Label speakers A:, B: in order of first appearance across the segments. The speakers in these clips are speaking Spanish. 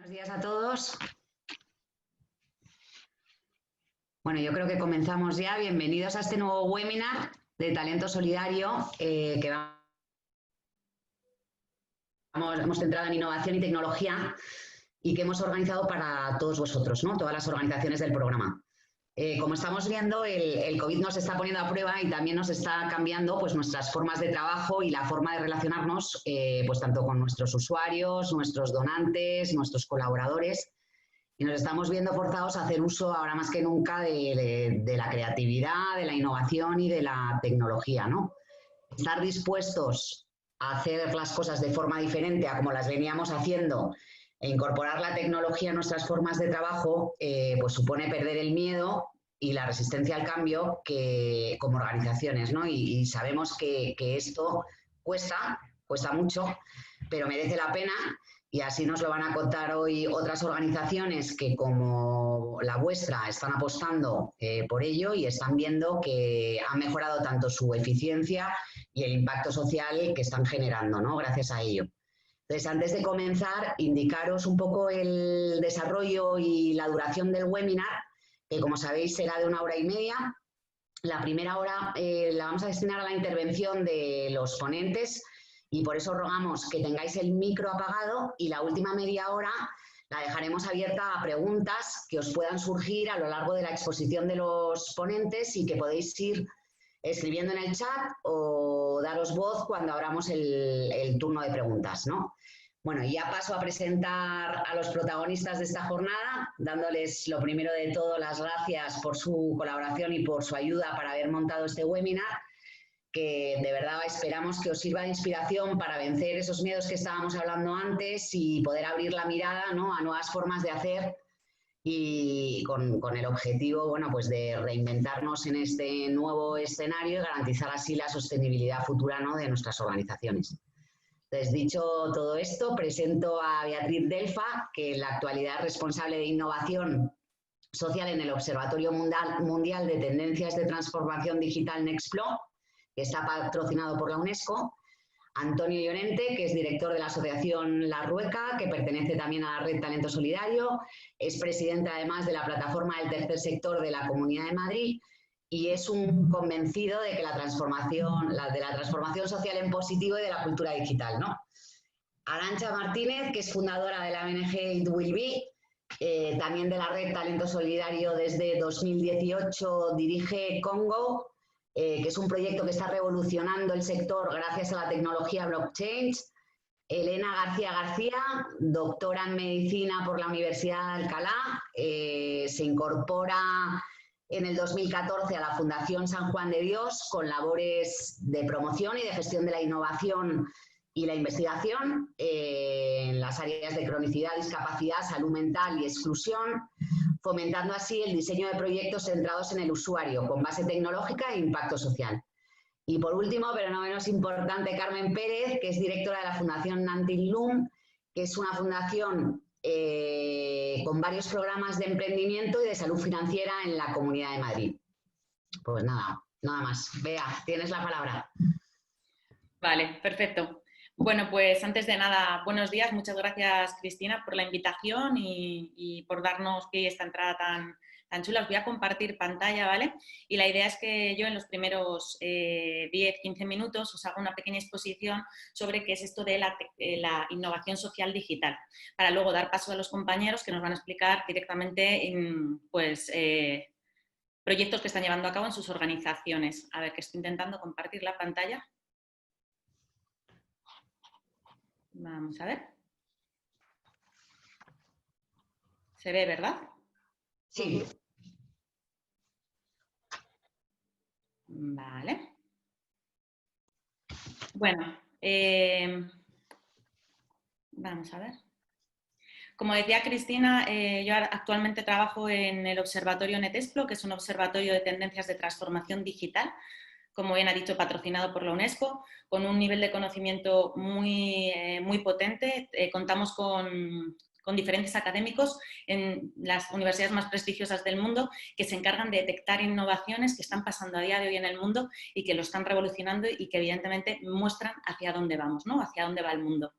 A: Buenos días a todos. Bueno, yo creo que comenzamos ya. Bienvenidos a este nuevo webinar de Talento Solidario que hemos centrado en innovación y tecnología y que hemos organizado para todos vosotros, ¿no? Todas las organizaciones del programa. Como estamos viendo, el COVID nos está poniendo a prueba y también nos está cambiando pues, nuestras formas de trabajo y la forma de relacionarnos pues, tanto con nuestros usuarios, nuestros donantes, nuestros colaboradores. Y nos estamos viendo forzados a hacer uso ahora más que nunca de la creatividad, de la innovación y de la tecnología, ¿no? Estar dispuestos a hacer las cosas de forma diferente a como las veníamos haciendo e incorporar la tecnología a nuestras formas de trabajo, pues supone perder el miedo y la resistencia al cambio que, como organizaciones, ¿no? Y sabemos que esto cuesta mucho, pero merece la pena. Y así nos lo van a contar hoy otras organizaciones que, como la vuestra, están apostando por ello y están viendo que ha mejorado tanto su eficiencia y el impacto social que están generando, ¿no? Gracias a ello. Entonces, antes de comenzar, indicaros un poco el desarrollo y la duración del webinar, que como sabéis será de 1 hora y media. La primera hora la vamos a destinar a la intervención de los ponentes, y por eso rogamos que tengáis el micro apagado, y la última media hora la dejaremos abierta a preguntas que os puedan surgir a lo largo de la exposición de los ponentes y que podéis ir escribiendo en el chat o daros voz cuando abramos el turno de preguntas, ¿no? Bueno, ya paso a presentar a los protagonistas de esta jornada, dándoles lo primero de todo las gracias por su colaboración y por su ayuda para haber montado este webinar, que de verdad esperamos que os sirva de inspiración para vencer esos miedos que estábamos hablando antes y poder abrir la mirada, ¿no?, a nuevas formas de hacer, y con el objetivo, bueno, pues de reinventarnos en este nuevo escenario y garantizar así la sostenibilidad futura, ¿no?, de nuestras organizaciones. Entonces, dicho todo esto, presento a Beatriz Delfa, que en la actualidad es responsable de innovación social en el Observatorio Mundial de Tendencias de Transformación Digital Nextflow, que está patrocinado por la UNESCO. Antonio Llorente, que es director de la Asociación La Rueca, que pertenece también a la Red Talento Solidario, es presidente además de la Plataforma del Tercer Sector de la Comunidad de Madrid y es un convencido de que la transformación social en positivo y de la cultura digital, ¿no? Arantxa Martínez, que es fundadora de la ONG It Will Be, también de la Red Talento Solidario desde 2018, dirige Congo, que es un proyecto que está revolucionando el sector gracias a la tecnología blockchain. Elena García, doctora en Medicina por la Universidad de Alcalá, se incorpora en el 2014 a la Fundación San Juan de Dios con labores de promoción y de gestión de la innovación y la investigación en las áreas de cronicidad, discapacidad, salud mental y exclusión, fomentando así el diseño de proyectos centrados en el usuario, con base tecnológica e impacto social. Y por último, pero no menos importante, Carmen Pérez, que es directora de la Fundación Nantin Lum, que es una fundación con varios programas de emprendimiento y de salud financiera en la Comunidad de Madrid. Pues nada más. Bea, tienes la palabra.
B: Vale, perfecto. Bueno, pues antes de nada, buenos días. Muchas gracias, Cristina, por la invitación y por darnos pie a esta entrada tan chula. Os voy a compartir pantalla, ¿vale? Y la idea es que yo en los primeros 10-15 minutos os haga una pequeña exposición sobre qué es esto de la innovación social digital, para luego dar paso a los compañeros que nos van a explicar directamente proyectos que están llevando a cabo en sus organizaciones. A ver, que estoy intentando compartir la pantalla. Vamos a ver. ¿Se ve, verdad?
A: Sí.
B: Vale. Bueno, vamos a ver. Como decía Cristina, yo actualmente trabajo en el Observatorio Netexplo, que es un observatorio de tendencias de transformación digital, como bien ha dicho, patrocinado por la UNESCO, con un nivel de conocimiento muy potente. Contamos con diferentes académicos en las universidades más prestigiosas del mundo que se encargan de detectar innovaciones que están pasando a día de hoy en el mundo y que lo están revolucionando y que evidentemente muestran hacia dónde vamos, ¿no? Hacia dónde va el mundo.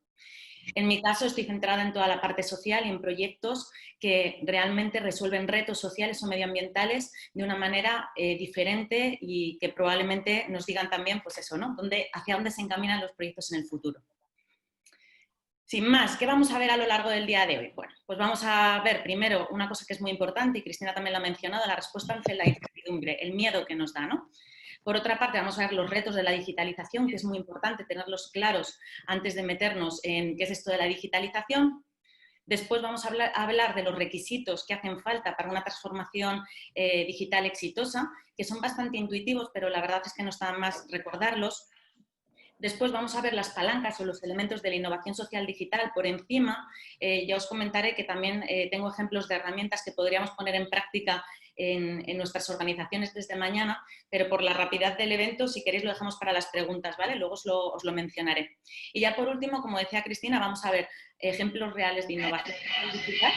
B: En mi caso estoy centrada en toda la parte social y en proyectos que realmente resuelven retos sociales o medioambientales de una manera diferente y que probablemente nos digan también, pues eso, ¿no? Hacia dónde se encaminan los proyectos en el futuro. Sin más, ¿qué vamos a ver a lo largo del día de hoy? Bueno, pues vamos a ver primero una cosa que es muy importante y Cristina también lo ha mencionado, la respuesta ante la incertidumbre, el miedo que nos da, ¿no? Por otra parte, vamos a ver los retos de la digitalización, que es muy importante tenerlos claros antes de meternos en qué es esto de la digitalización. Después vamos a hablar de los requisitos que hacen falta para una transformación digital exitosa, que son bastante intuitivos, pero la verdad es que no está más recordarlos. Después vamos a ver las palancas o los elementos de la innovación social digital por encima. Ya os comentaré que también tengo ejemplos de herramientas que podríamos poner en práctica en nuestras organizaciones desde mañana, pero por la rapidez del evento, si queréis, lo dejamos para las preguntas, ¿vale? Luego os lo mencionaré. Y ya por último, como decía Cristina, vamos a ver ejemplos reales de innovación digital,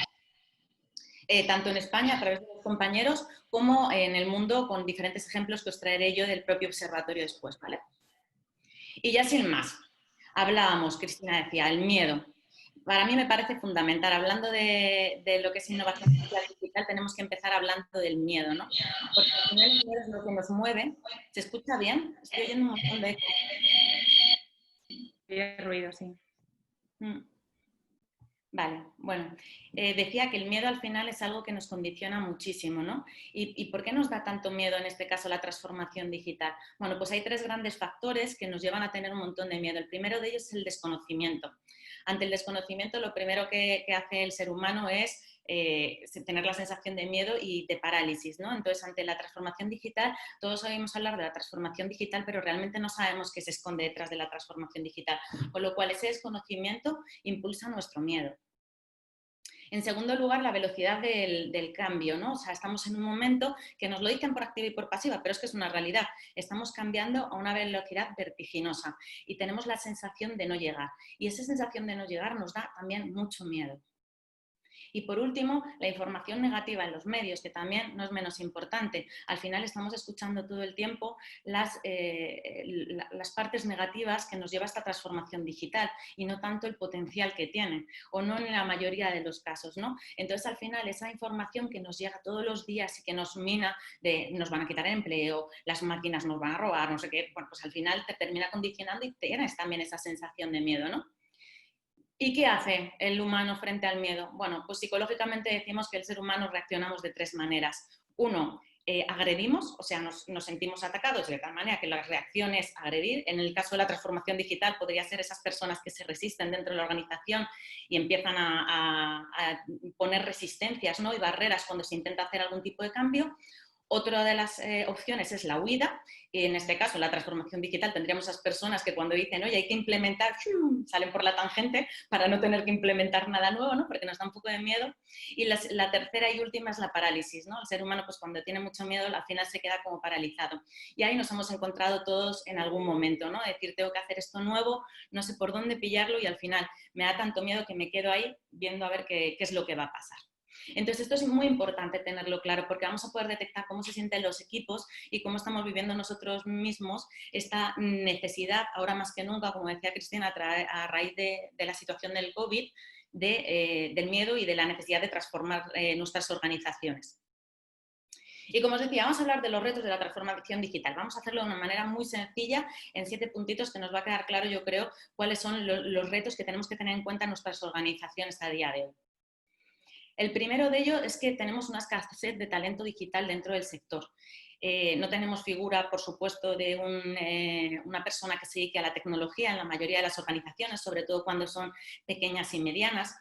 B: tanto en España a través de los compañeros, como en el mundo con diferentes ejemplos que os traeré yo del propio observatorio después, ¿vale? Y ya sin más, hablábamos, Cristina decía, el miedo. Para mí me parece fundamental. Hablando de lo que es innovación social digital, tenemos que empezar hablando del miedo, ¿no? Porque al final el miedo es lo que nos mueve. ¿Se escucha bien? Estoy oyendo un montón de eco.
C: Tiene ruido, sí.
B: Vale, bueno, decía que el miedo al final es algo que nos condiciona muchísimo, ¿no? ¿Y por qué nos da tanto miedo en este caso la transformación digital? Bueno, pues hay tres grandes factores que nos llevan a tener un montón de miedo. El primero de ellos es el desconocimiento. Ante el desconocimiento, lo primero que hace el ser humano es tener la sensación de miedo y de parálisis, ¿no? Entonces, ante la transformación digital, todos oímos hablar de la transformación digital, pero realmente no sabemos qué se esconde detrás de la transformación digital, con lo cual ese desconocimiento impulsa nuestro miedo. En segundo lugar, la velocidad del cambio, ¿no? O sea, estamos en un momento que nos lo dicen por activa y por pasiva, pero es que es una realidad. Estamos cambiando a una velocidad vertiginosa y tenemos la sensación de no llegar. Y esa sensación de no llegar nos da también mucho miedo. Y por último, la información negativa en los medios, que también no es menos importante. Al final estamos escuchando todo el tiempo las partes negativas que nos lleva a esta transformación digital y no tanto el potencial que tiene, o no en la mayoría de los casos, ¿no? Entonces, al final, esa información que nos llega todos los días y que nos mina de nos van a quitar el empleo, las máquinas nos van a robar, no sé qué, bueno, pues al final te termina condicionando y tienes también esa sensación de miedo, ¿no? ¿Y qué hace el humano frente al miedo? Bueno, pues psicológicamente decimos que el ser humano reaccionamos de tres maneras. Uno, agredimos, o sea, nos sentimos atacados de tal manera que la reacción es agredir. En el caso de la transformación digital podría ser esas personas que se resisten dentro de la organización y empiezan a poner resistencias, ¿no? Y barreras cuando se intenta hacer algún tipo de cambio. Otra de las opciones es la huida, y en este caso, la transformación digital, tendríamos esas personas que cuando dicen, oye, hay que implementar, salen por la tangente para no tener que implementar nada nuevo, ¿no? Porque nos da un poco de miedo. Y la tercera y última es la parálisis, ¿no? El ser humano, pues cuando tiene mucho miedo, al final se queda como paralizado. Y ahí nos hemos encontrado todos en algún momento, ¿no? Decir, tengo que hacer esto nuevo, no sé por dónde pillarlo y al final me da tanto miedo que me quedo ahí viendo a ver qué es lo que va a pasar. Entonces, esto es muy importante tenerlo claro porque vamos a poder detectar cómo se sienten los equipos y cómo estamos viviendo nosotros mismos esta necesidad, ahora más que nunca, como decía Cristina, a raíz de la situación del COVID, del miedo y de la necesidad de transformar nuestras organizaciones. Y como os decía, vamos a hablar de los retos de la transformación digital. Vamos a hacerlo de una manera muy sencilla, en 7 puntitos que nos va a quedar claro, yo creo, cuáles son los retos que tenemos que tener en cuenta en nuestras organizaciones a día de hoy. El primero de ellos es que tenemos una escasez de talento digital dentro del sector. No tenemos figura, por supuesto, de una persona que se dedique a la tecnología en la mayoría de las organizaciones, sobre todo cuando son pequeñas y medianas.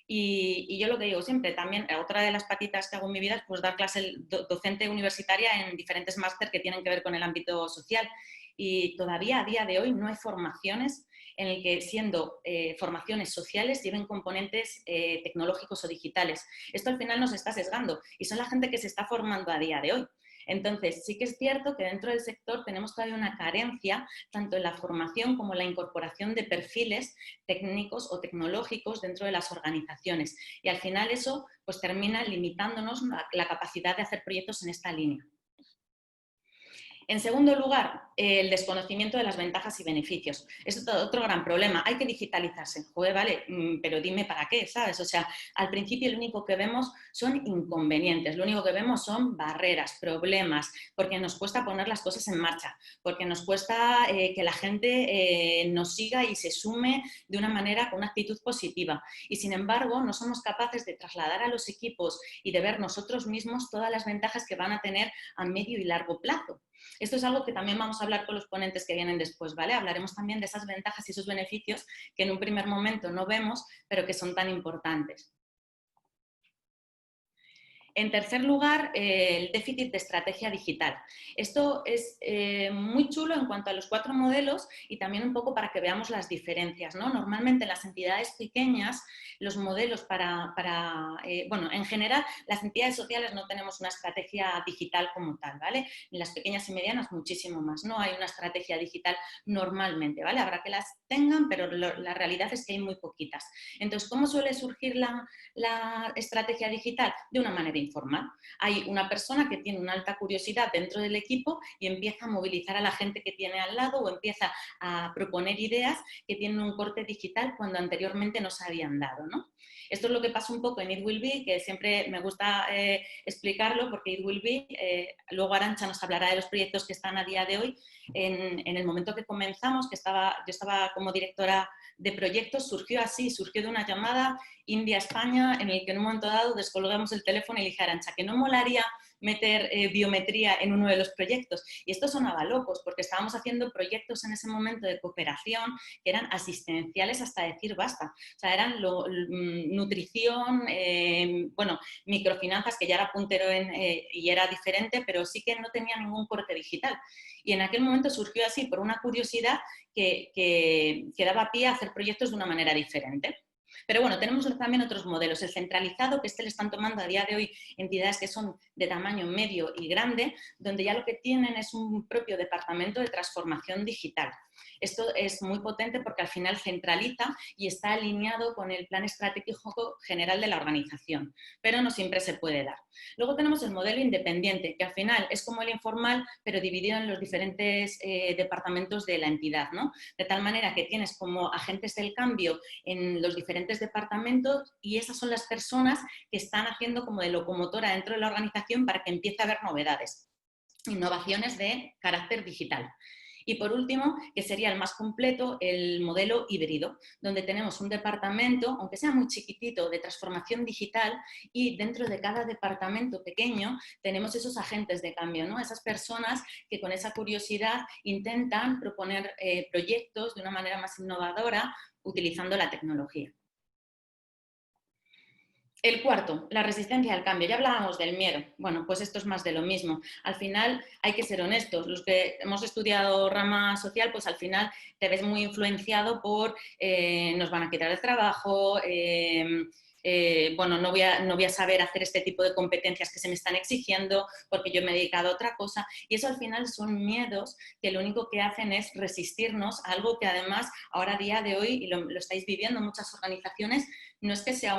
B: Y yo lo que digo siempre, también otra de las patitas que hago en mi vida es pues, dar clase docente universitaria en diferentes máster que tienen que ver con el ámbito social. Y todavía a día de hoy no hay formaciones en el que siendo formaciones sociales lleven componentes tecnológicos o digitales. Esto al final nos está sesgando y son la gente que se está formando a día de hoy. Entonces, sí que es cierto que dentro del sector tenemos todavía una carencia tanto en la formación como en la incorporación de perfiles técnicos o tecnológicos dentro de las organizaciones. Y al final eso pues, termina limitándonos la capacidad de hacer proyectos en esta línea. En segundo lugar, el desconocimiento de las ventajas y beneficios. Es otro gran problema. Hay que digitalizarse. Joder, vale, pero dime para qué, ¿sabes? O sea, al principio lo único que vemos son inconvenientes, lo único que vemos son barreras, problemas, porque nos cuesta poner las cosas en marcha, porque nos cuesta que la gente nos siga y se sume de una manera con una actitud positiva. Y sin embargo, no somos capaces de trasladar a los equipos y de ver nosotros mismos todas las ventajas que van a tener a medio y largo plazo. Esto es algo que también vamos a hablar con los ponentes que vienen después, ¿vale? Hablaremos también de esas ventajas y esos beneficios que en un primer momento no vemos, pero que son tan importantes. En tercer lugar, el déficit de estrategia digital. Esto es muy chulo en cuanto a los 4 modelos y también un poco para que veamos las diferencias, ¿no? Normalmente en las entidades pequeñas, los modelos bueno, en general, las entidades sociales no tenemos una estrategia digital como tal, ¿vale? En las pequeñas y medianas muchísimo más. No hay una estrategia digital normalmente, ¿vale? Habrá que las tengan, pero la realidad es que hay muy poquitas. Entonces, ¿cómo suele surgir la estrategia digital? De una manera informal. Hay una persona que tiene una alta curiosidad dentro del equipo y empieza a movilizar a la gente que tiene al lado o empieza a proponer ideas que tienen un corte digital cuando anteriormente no se habían dado, ¿no? Esto es lo que pasa un poco en It Will Be, que siempre me gusta explicarlo porque It Will Be, luego Arantxa nos hablará de los proyectos que están a día de hoy. En el momento que comenzamos, yo estaba como directora de proyectos, surgió así, surgió de una llamada India-España, en el que en un momento dado descolgamos el teléfono y le dije a Arantxa que no molaría meter biometría en uno de los proyectos. Y esto sonaba locos, porque estábamos haciendo proyectos en ese momento de cooperación que eran asistenciales hasta decir basta. O sea, eran nutrición, bueno, microfinanzas, que ya era puntero y era diferente, pero sí que no tenía ningún corte digital. Y en aquel momento surgió así por una curiosidad que daba pie a hacer proyectos de una manera diferente. Pero bueno, tenemos también otros modelos. El centralizado, que le están tomando a día de hoy entidades que son de tamaño medio y grande, donde ya lo que tienen es un propio departamento de transformación digital. Esto es muy potente porque al final centraliza y está alineado con el plan estratégico general de la organización, pero no siempre se puede dar. Luego tenemos el modelo independiente, que al final es como el informal, pero dividido en los diferentes departamentos de la entidad, ¿no? De tal manera que tienes como agentes del cambio en los diferentes departamentos y esas son las personas que están haciendo como de locomotora dentro de la organización para que empiece a haber novedades, innovaciones de carácter digital. Y por último, que sería el más completo, el modelo híbrido, donde tenemos un departamento, aunque sea muy chiquitito, de transformación digital y dentro de cada departamento pequeño tenemos esos agentes de cambio, ¿no? Esas personas que con esa curiosidad intentan proponer proyectos de una manera más innovadora utilizando la tecnología. El cuarto, la resistencia al cambio. Ya hablábamos del miedo. Bueno, pues esto es más de lo mismo. Al final hay que ser honestos. Los que hemos estudiado rama social, pues al final te ves muy influenciado por nos van a quitar el trabajo, bueno, no voy a saber hacer este tipo de competencias que se me están exigiendo porque yo me he dedicado a otra cosa. Y eso al final son miedos que lo único que hacen es resistirnos a algo que además ahora a día de hoy, y lo estáis viviendo en muchas organizaciones, no es que sea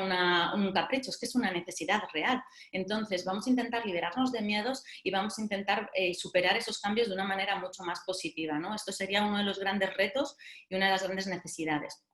B: un capricho, es que es una necesidad real. Entonces, vamos a intentar liberarnos de miedos y vamos a intentar superar esos cambios de una manera mucho más positiva, ¿no? Esto sería uno de los grandes retos y una de las grandes necesidades.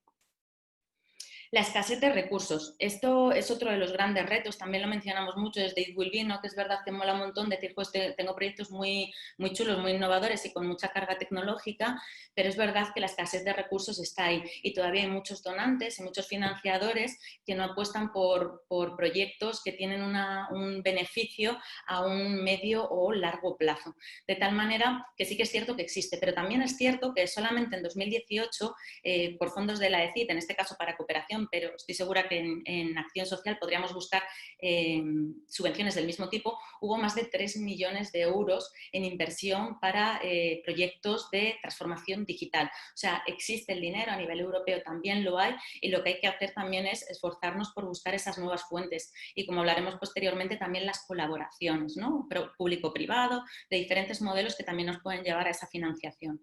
B: La escasez de recursos. Esto es otro de los grandes retos, también lo mencionamos mucho desde It Will Be, ¿no? Que es verdad que mola un montón decir, pues tengo proyectos muy, muy chulos, muy innovadores y con mucha carga tecnológica, pero es verdad que la escasez de recursos está ahí y todavía hay muchos donantes y muchos financiadores que no apuestan por proyectos que tienen un beneficio a un medio o largo plazo. De tal manera que sí que es cierto que existe, pero también es cierto que solamente en 2018, por fondos de la ECIT, en este caso para cooperación, pero estoy segura que en acción social podríamos buscar subvenciones del mismo tipo, hubo más de 3 millones de euros en inversión para proyectos de transformación digital. O sea, existe el dinero, a nivel europeo también lo hay y lo que hay que hacer también es esforzarnos por buscar esas nuevas fuentes y, como hablaremos posteriormente, también las colaboraciones, ¿no? Público-privado, de diferentes modelos que también nos pueden llevar a esa financiación.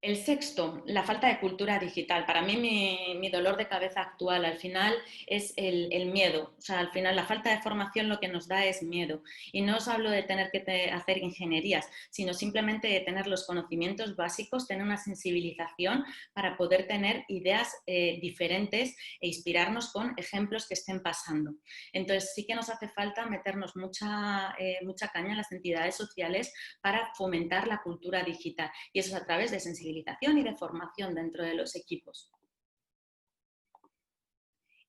B: El sexto, la falta de cultura digital. Para mí mi dolor de cabeza actual al final es el miedo. O sea, al final la falta de formación lo que nos da es miedo. Y no os hablo de tener que hacer ingenierías, sino simplemente de tener los conocimientos básicos, tener una sensibilización para poder tener ideas diferentes e inspirarnos con ejemplos que estén pasando. Entonces sí que nos hace falta meternos mucha caña en las entidades sociales para fomentar la cultura digital. Y eso es a través de sensibilización y de formación dentro de los equipos.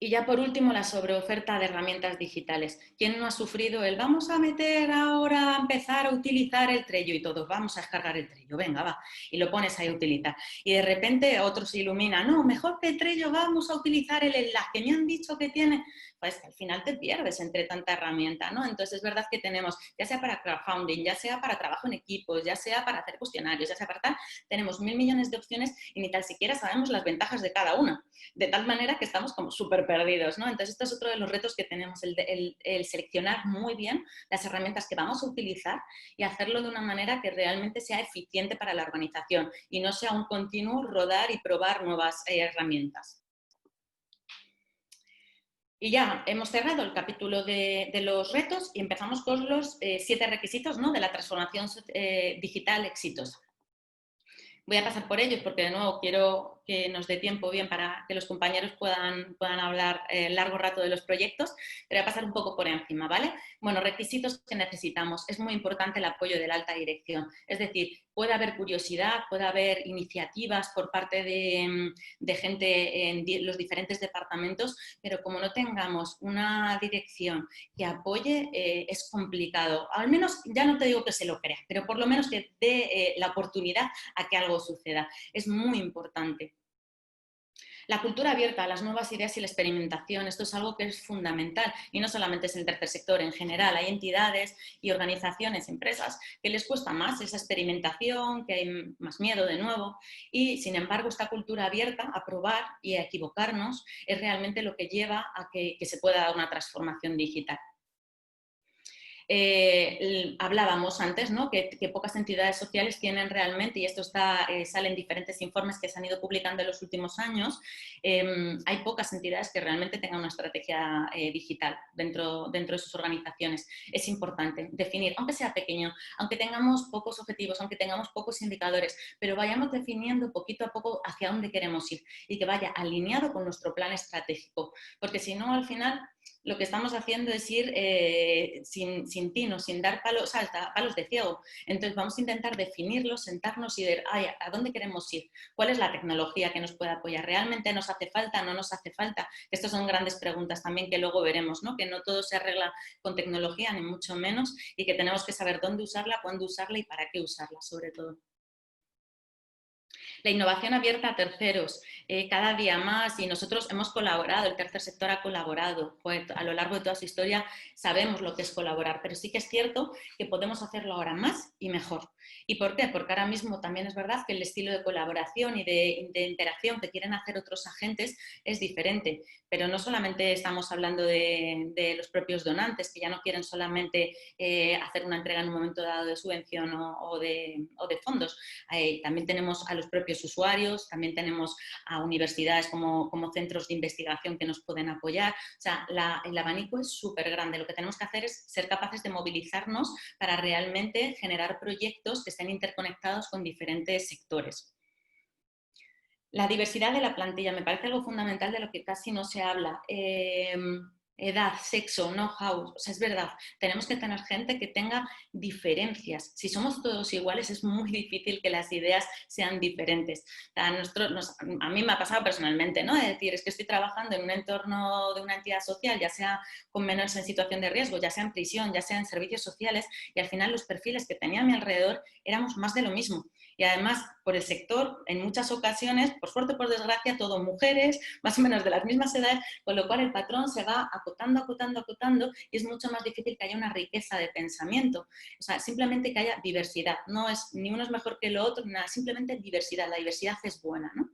B: Y ya por último, la sobreoferta de herramientas digitales. ¿Quién no ha sufrido el vamos a meter ahora, a empezar a utilizar el Trello y todos vamos a descargar el Trello? Venga, va. Y lo pones ahí a utilizar. Y de repente otro se ilumina. No, mejor que el Trello vamos a utilizar el enlace que me han dicho que tiene. Pues al final te pierdes entre tanta herramienta, ¿no? Entonces es verdad que tenemos, ya sea para crowdfunding, ya sea para trabajo en equipos, ya sea para hacer cuestionarios, ya sea para tal, tenemos 1000 millones de opciones y ni tal siquiera sabemos las ventajas de cada una. De tal manera que estamos como súper perdidos, ¿no? Entonces, este es otro de los retos que tenemos, el seleccionar muy bien las herramientas que vamos a utilizar y hacerlo de una manera que realmente sea eficiente para la organización y no sea un continuo rodar y probar nuevas herramientas. Y ya hemos cerrado el capítulo de los retos y empezamos con los 7 requisitos, ¿no?, de la transformación digital exitosa. Voy a pasar por ellos porque, de nuevo, quiero que nos dé tiempo bien para que los compañeros puedan hablar largo rato de los proyectos, pero voy a pasar un poco por encima, ¿vale? Bueno, requisitos que necesitamos. Es muy importante el apoyo de la alta dirección. Es decir, puede haber curiosidad, puede haber iniciativas por parte de gente en los diferentes departamentos, pero como no tengamos una dirección que apoye, es complicado. Al menos, ya no te digo que se lo crea, pero por lo menos que dé la oportunidad a que algo suceda. Es muy importante. La cultura abierta a las nuevas ideas y la experimentación, esto es algo que es fundamental y no solamente es el tercer sector, en general hay entidades y organizaciones, empresas que les cuesta más esa experimentación, que hay más miedo de nuevo y sin embargo esta cultura abierta a probar y a equivocarnos es realmente lo que lleva a que se pueda dar una transformación digital. Hablábamos antes, ¿no?, que pocas entidades sociales tienen realmente, y esto sale en diferentes informes que se han ido publicando en los últimos años, hay pocas entidades que realmente tengan una estrategia digital dentro de sus organizaciones. Es importante definir, aunque sea pequeño, aunque tengamos pocos objetivos, aunque tengamos pocos indicadores, pero vayamos definiendo poquito a poco hacia dónde queremos ir y que vaya alineado con nuestro plan estratégico, porque si no, al final lo que estamos haciendo es ir sin tino, sin dar palos de ciego. Entonces vamos a intentar definirlo, sentarnos y ver a dónde queremos ir, cuál es la tecnología que nos puede apoyar, ¿realmente nos hace falta, no nos hace falta? Estas son grandes preguntas también que luego veremos, ¿no?, que no todo se arregla con tecnología, ni mucho menos, y que tenemos que saber dónde usarla, cuándo usarla y para qué usarla, sobre todo. La innovación abierta a terceros, cada día más, y nosotros hemos colaborado, el tercer sector ha colaborado, pues a lo largo de toda su historia sabemos lo que es colaborar, pero sí que es cierto que podemos hacerlo ahora más y mejor. ¿Y por qué? Porque ahora mismo también es verdad que el estilo de colaboración y de interacción que quieren hacer otros agentes es diferente, pero no solamente estamos hablando de los propios donantes, que ya no quieren solamente hacer una entrega en un momento dado de subvención o de fondos, también tenemos a los propios usuarios, también tenemos a universidades como centros de investigación que nos pueden apoyar. O sea, el abanico es súper grande. Lo que tenemos que hacer es ser capaces de movilizarnos para realmente generar proyectos que estén interconectados con diferentes sectores. La diversidad de la plantilla me parece algo fundamental de lo que casi no se habla. Edad, sexo, know-how, o sea, es verdad, tenemos que tener gente que tenga diferencias. Si somos todos iguales es muy difícil que las ideas sean diferentes. A mí me ha pasado personalmente, ¿no?, es decir, es que estoy trabajando en un entorno de una entidad social, ya sea con menores en situación de riesgo, ya sea en prisión, ya sea en servicios sociales, y al final los perfiles que tenía a mi alrededor éramos más de lo mismo. Y además, por el sector, en muchas ocasiones, por suerte o por desgracia, todo mujeres, más o menos de las mismas edades, con lo cual el patrón se va acotando y es mucho más difícil que haya una riqueza de pensamiento. O sea, simplemente que haya diversidad. No es ni uno es mejor que lo otro, nada, simplemente diversidad. La diversidad es buena, ¿no?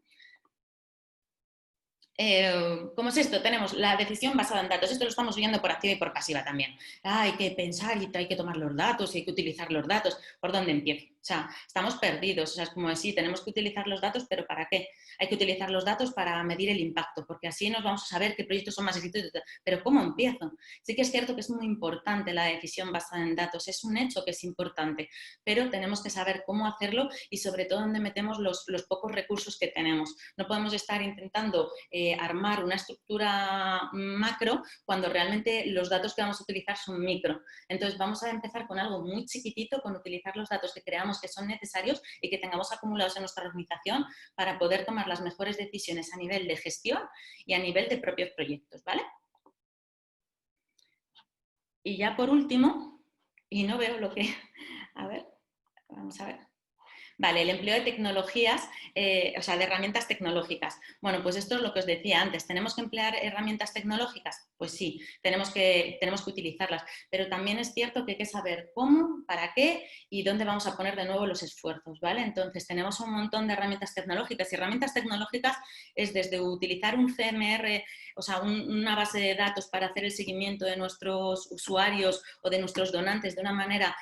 B: ¿Cómo es esto? Tenemos la decisión basada en datos. Esto lo estamos viendo por activa y por pasiva también. Hay que pensar y hay que tomar los datos y hay que utilizar los datos. ¿Por dónde empiezo? O sea, estamos perdidos. O sea, es como decir, tenemos que utilizar los datos, pero ¿para qué? Hay que utilizar los datos para medir el impacto, porque así nos vamos a saber qué proyectos son más exitosos. Pero ¿cómo empiezo? Sí que es cierto que es muy importante la decisión basada en datos, es un hecho que es importante, pero tenemos que saber cómo hacerlo y sobre todo dónde metemos los pocos recursos que tenemos. No podemos estar intentando armar una estructura macro cuando realmente los datos que vamos a utilizar son micro. Entonces vamos a empezar con algo muy chiquitito, con utilizar los datos que creamos que son necesarios y que tengamos acumulados en nuestra organización para poder tomar las mejores decisiones a nivel de gestión y a nivel de propios proyectos, ¿vale? Y ya por último, y no veo lo que... A ver, vamos a ver. Vale, el empleo de tecnologías, o sea, de herramientas tecnológicas. Bueno, pues esto es lo que os decía antes. ¿Tenemos que emplear herramientas tecnológicas? Pues sí, tenemos que utilizarlas. Pero también es cierto que hay que saber cómo, para qué y dónde vamos a poner de nuevo los esfuerzos, ¿vale? Entonces, tenemos un montón de herramientas tecnológicas. Y herramientas tecnológicas es desde utilizar un CMR, o sea, una base de datos para hacer el seguimiento de nuestros usuarios o de nuestros donantes de una manera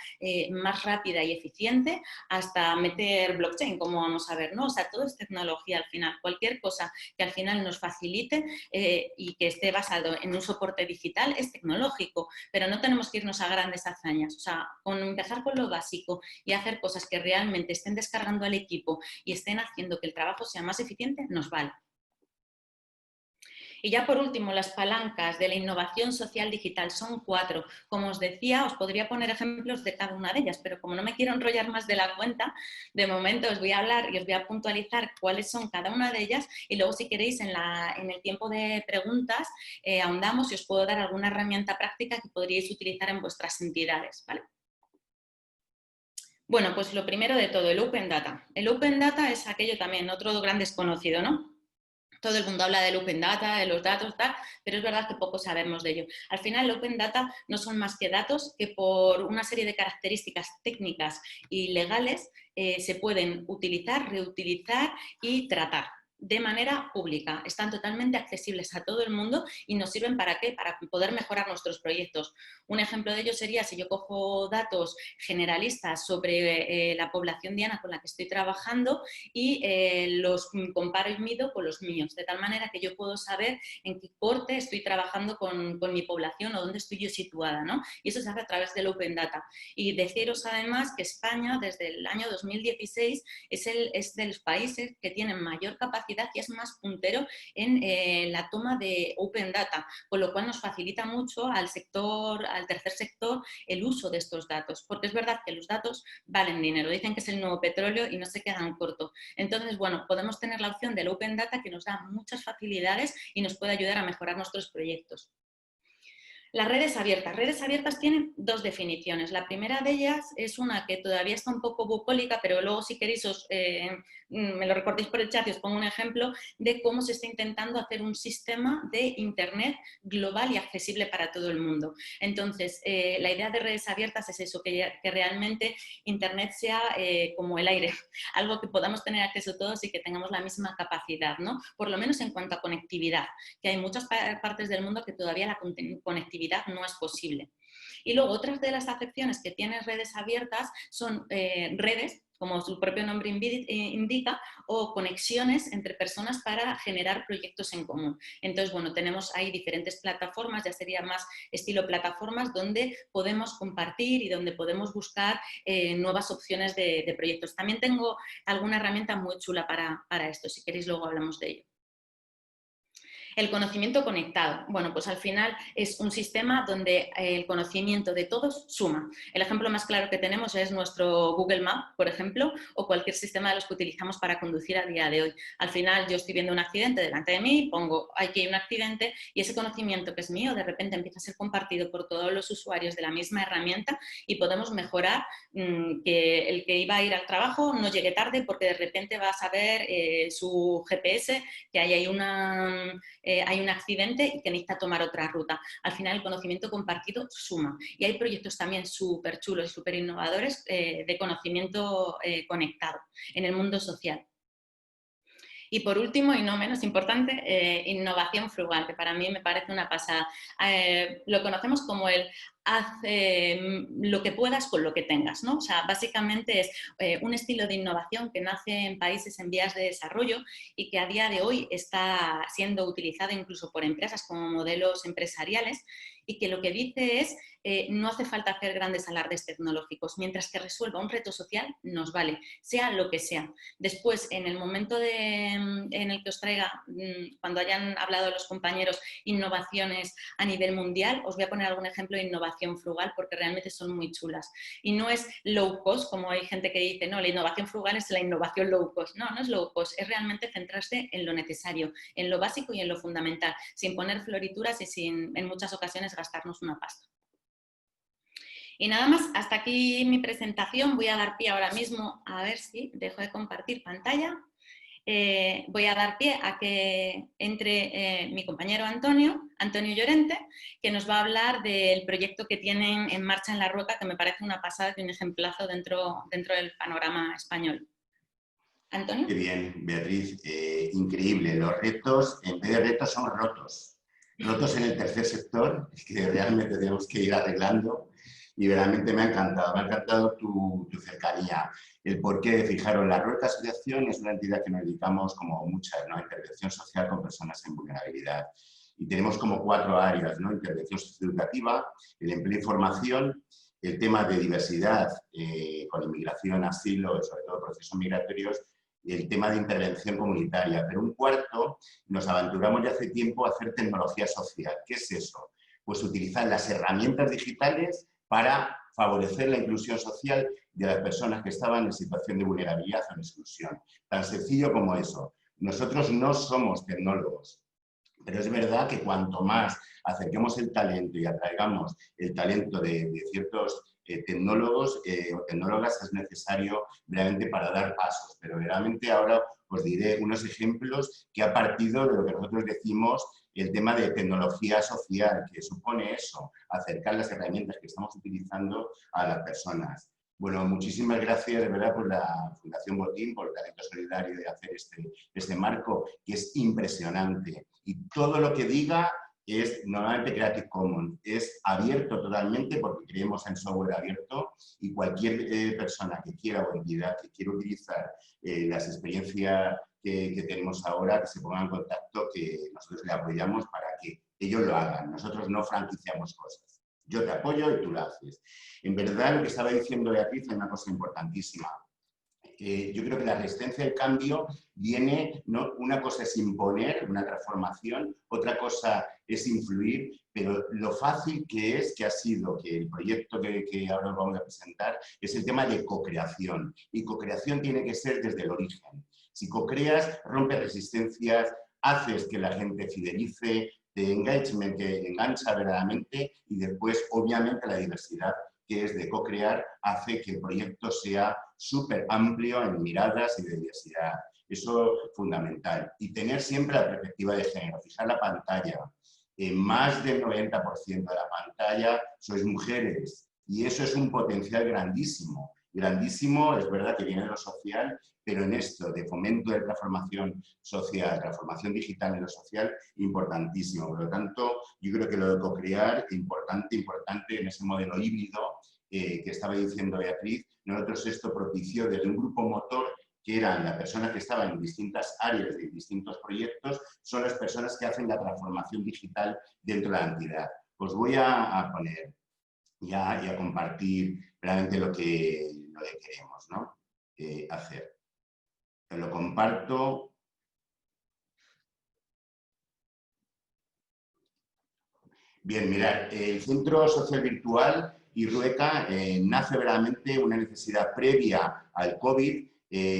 B: más rápida y eficiente, hasta meter blockchain, como vamos a ver, ¿no? O sea, todo es tecnología al final. Cualquier cosa que al final nos facilite y que esté basado en un soporte digital es tecnológico, pero no tenemos que irnos a grandes hazañas. O sea, con empezar con lo básico y hacer cosas que realmente estén descargando al equipo y estén haciendo que el trabajo sea más eficiente, nos vale. Y ya por último, las palancas de la innovación social digital son 4. Como os decía, os podría poner ejemplos de cada una de ellas, pero como no me quiero enrollar más de la cuenta, de momento os voy a hablar y os voy a puntualizar cuáles son cada una de ellas y luego si queréis en el tiempo de preguntas ahondamos y os puedo dar alguna herramienta práctica que podríais utilizar en vuestras entidades, ¿vale? Bueno, pues lo primero de todo, el Open Data. El Open Data es aquello también, otro gran desconocido, ¿no? Todo el mundo habla del Open Data, de los datos, tal, pero es verdad que poco sabemos de ello. Al final, el Open Data no son más que datos que por una serie de características técnicas y legales se pueden utilizar, reutilizar y tratar de manera pública. Están totalmente accesibles a todo el mundo y nos sirven ¿para qué? Para poder mejorar nuestros proyectos. Un ejemplo de ello sería si yo cojo datos generalistas sobre la población diana con la que estoy trabajando y los comparo y mido con los míos, de tal manera que yo puedo saber en qué corte estoy trabajando con mi población o dónde estoy yo situada, ¿no? Y eso se hace a través del Open Data. Y deciros además que España, desde el año 2016, es de los países que tienen mayor capacidad y es más puntero en la toma de Open Data, con lo cual nos facilita mucho al tercer sector, el uso de estos datos, porque es verdad que los datos valen dinero, dicen que es el nuevo petróleo y no se quedan cortos. Entonces, bueno, podemos tener la opción del Open Data que nos da muchas facilidades y nos puede ayudar a mejorar nuestros proyectos. Las redes abiertas. Redes abiertas tienen 2 definiciones. La primera de ellas es una que todavía está un poco bucólica, pero luego si queréis me lo recordéis por el chat y os pongo un ejemplo de cómo se está intentando hacer un sistema de Internet global y accesible para todo el mundo. Entonces, la idea de redes abiertas es eso, que realmente Internet sea como el aire, algo que podamos tener acceso todos y que tengamos la misma capacidad, ¿no? Por lo menos en cuanto a conectividad, que hay muchas partes del mundo que todavía la conectividad no es posible. Y luego otras de las acepciones que tienen redes abiertas son redes, como su propio nombre indica, o conexiones entre personas para generar proyectos en común. Entonces, bueno, tenemos ahí diferentes plataformas, ya sería más estilo plataformas, donde podemos compartir y donde podemos buscar nuevas opciones de proyectos. También tengo alguna herramienta muy chula para esto, si queréis luego hablamos de ello. El conocimiento conectado. Bueno, pues al final es un sistema donde el conocimiento de todos suma. El ejemplo más claro que tenemos es nuestro Google Maps, por ejemplo, o cualquier sistema de los que utilizamos para conducir a día de hoy. Al final yo estoy viendo un accidente delante de mí, pongo aquí hay un accidente y ese conocimiento que es mío de repente empieza a ser compartido por todos los usuarios de la misma herramienta y podemos mejorar que el que iba a ir al trabajo no llegue tarde porque de repente va a saber su GPS que hay un accidente y que necesita tomar otra ruta. Al final el conocimiento compartido suma. Y hay proyectos también súper chulos y súper innovadores de conocimiento conectado en el mundo social. Y por último, y no menos importante, innovación frugal, que para mí me parece una pasada. Lo conocemos como el haz lo que puedas con lo que tengas, ¿no? O sea, básicamente es un estilo de innovación que nace en países en vías de desarrollo y que a día de hoy está siendo utilizado incluso por empresas como modelos empresariales, y que lo que dice es no hace falta hacer grandes alardes tecnológicos, mientras que resuelva un reto social nos vale, sea lo que sea. Después, en el momento en el que os traiga, cuando hayan hablado los compañeros, innovaciones a nivel mundial, os voy a poner algún ejemplo de innovación frugal porque realmente son muy chulas. Y no es low cost, como hay gente que dice, no, la innovación frugal es la innovación low cost. No, no es low cost, es realmente centrarse en lo necesario, en lo básico y en lo fundamental, sin poner florituras y sin, en muchas ocasiones, gastarnos una pasta. Y nada más, hasta aquí mi presentación. Voy a dar pie ahora mismo, a ver si dejo de compartir pantalla. Voy a dar pie a que entre mi compañero Antonio Llorente, que nos va a hablar del proyecto que tienen en marcha en La Rueca, que me parece una pasada y un ejemplazo dentro del panorama español. Antonio.
C: Qué bien, Beatriz. Increíble. Los retos, en vez de retos, son rotos. Rotos en el tercer sector, que realmente tenemos que ir arreglando. Y realmente me ha encantado tu cercanía. El porqué, fijaros, La Rueca Asociación es una entidad que nos dedicamos, como muchas, ¿no?, a intervención social con personas en vulnerabilidad. Y tenemos como 4 áreas, ¿no? Intervención socioeducativa, el empleo y formación, el tema de diversidad con inmigración, asilo, sobre todo procesos migratorios, y el tema de intervención comunitaria. Pero un cuarto, nos aventuramos ya hace tiempo a hacer tecnología social. ¿Qué es eso? Pues utilizar las herramientas digitales para favorecer la inclusión social de las personas que estaban en situación de vulnerabilidad o de exclusión. Tan sencillo como eso. Nosotros no somos tecnólogos, pero es verdad que cuanto más acerquemos el talento y atraigamos el talento de ciertos tecnólogos o tecnólogas, es necesario realmente para dar pasos. Pero realmente ahora os diré unos ejemplos que ha partido de lo que nosotros decimos el tema de tecnología social, que supone eso, acercar las herramientas que estamos utilizando a las personas. Bueno, muchísimas gracias de verdad por la Fundación Botín, por el talento solidario de hacer este marco, que es impresionante. Y todo lo que diga es normalmente Creative Commons, es abierto totalmente porque creemos en software abierto y cualquier persona que quiera o entidad que quiera utilizar las experiencias que tenemos ahora, que se pongan en contacto, que nosotros le apoyamos para que ellos lo hagan. Nosotros no franquiciamos cosas. Yo te apoyo y tú lo haces. En verdad, lo que estaba diciendo Beatriz es una cosa importantísima. Yo creo que la resistencia al cambio viene, ¿no? Una cosa es imponer una transformación, otra cosa es influir, pero lo fácil que ha sido que el proyecto que ahora vamos a presentar es el tema de co-creación. Y co-creación tiene que ser desde el origen. Si co-creas, rompes resistencias, haces que la gente fidelice, de engagement, que engancha verdaderamente, y después, obviamente, la diversidad que es de co-crear, hace que el proyecto sea súper amplio en miradas y de diversidad. Eso es fundamental. Y tener siempre la perspectiva de género. Fijar la pantalla. Más del 90% de la pantalla sois mujeres. Y eso es un potencial grandísimo. Grandísimo, es verdad que viene de lo social, pero en esto de fomento de transformación social, transformación digital en lo social, importantísimo. Por lo tanto, yo creo que lo de co-crear, importante en ese modelo híbrido que estaba diciendo Beatriz. Nosotros esto propició desde un grupo motor que eran las personas que estaban en distintas áreas de distintos proyectos, son las personas que hacen la transformación digital dentro de la entidad. Os voy a poner y a compartir realmente lo que queremos, ¿no? Hacer. Te lo comparto. Bien, mirad, el Centro Social Virtual y Rueca nace verdaderamente una necesidad previa al COVID,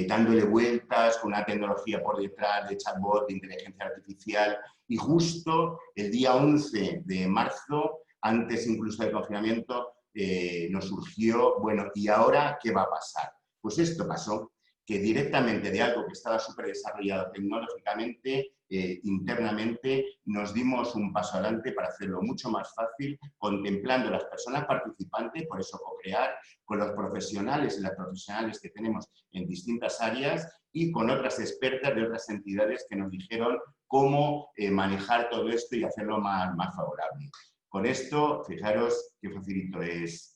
C: dándole vueltas con una tecnología por detrás de chatbot, de inteligencia artificial, y justo el día 11 de marzo, antes incluso del confinamiento, nos surgió, bueno, ¿y ahora qué va a pasar? Pues esto pasó, que directamente de algo que estaba súper desarrollado tecnológicamente, internamente, nos dimos un paso adelante para hacerlo mucho más fácil, contemplando a las personas participantes, por eso co-crear, con los profesionales y las profesionales que tenemos en distintas áreas y con otras expertas de otras entidades que nos dijeron cómo manejar todo esto y hacerlo más favorable. Con esto, fijaros qué facilito es.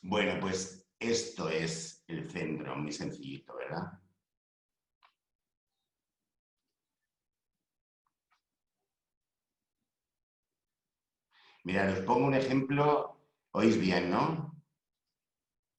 C: Bueno, pues esto es el centro, muy sencillito, ¿verdad? Mirad, os pongo un ejemplo, oís bien, ¿no?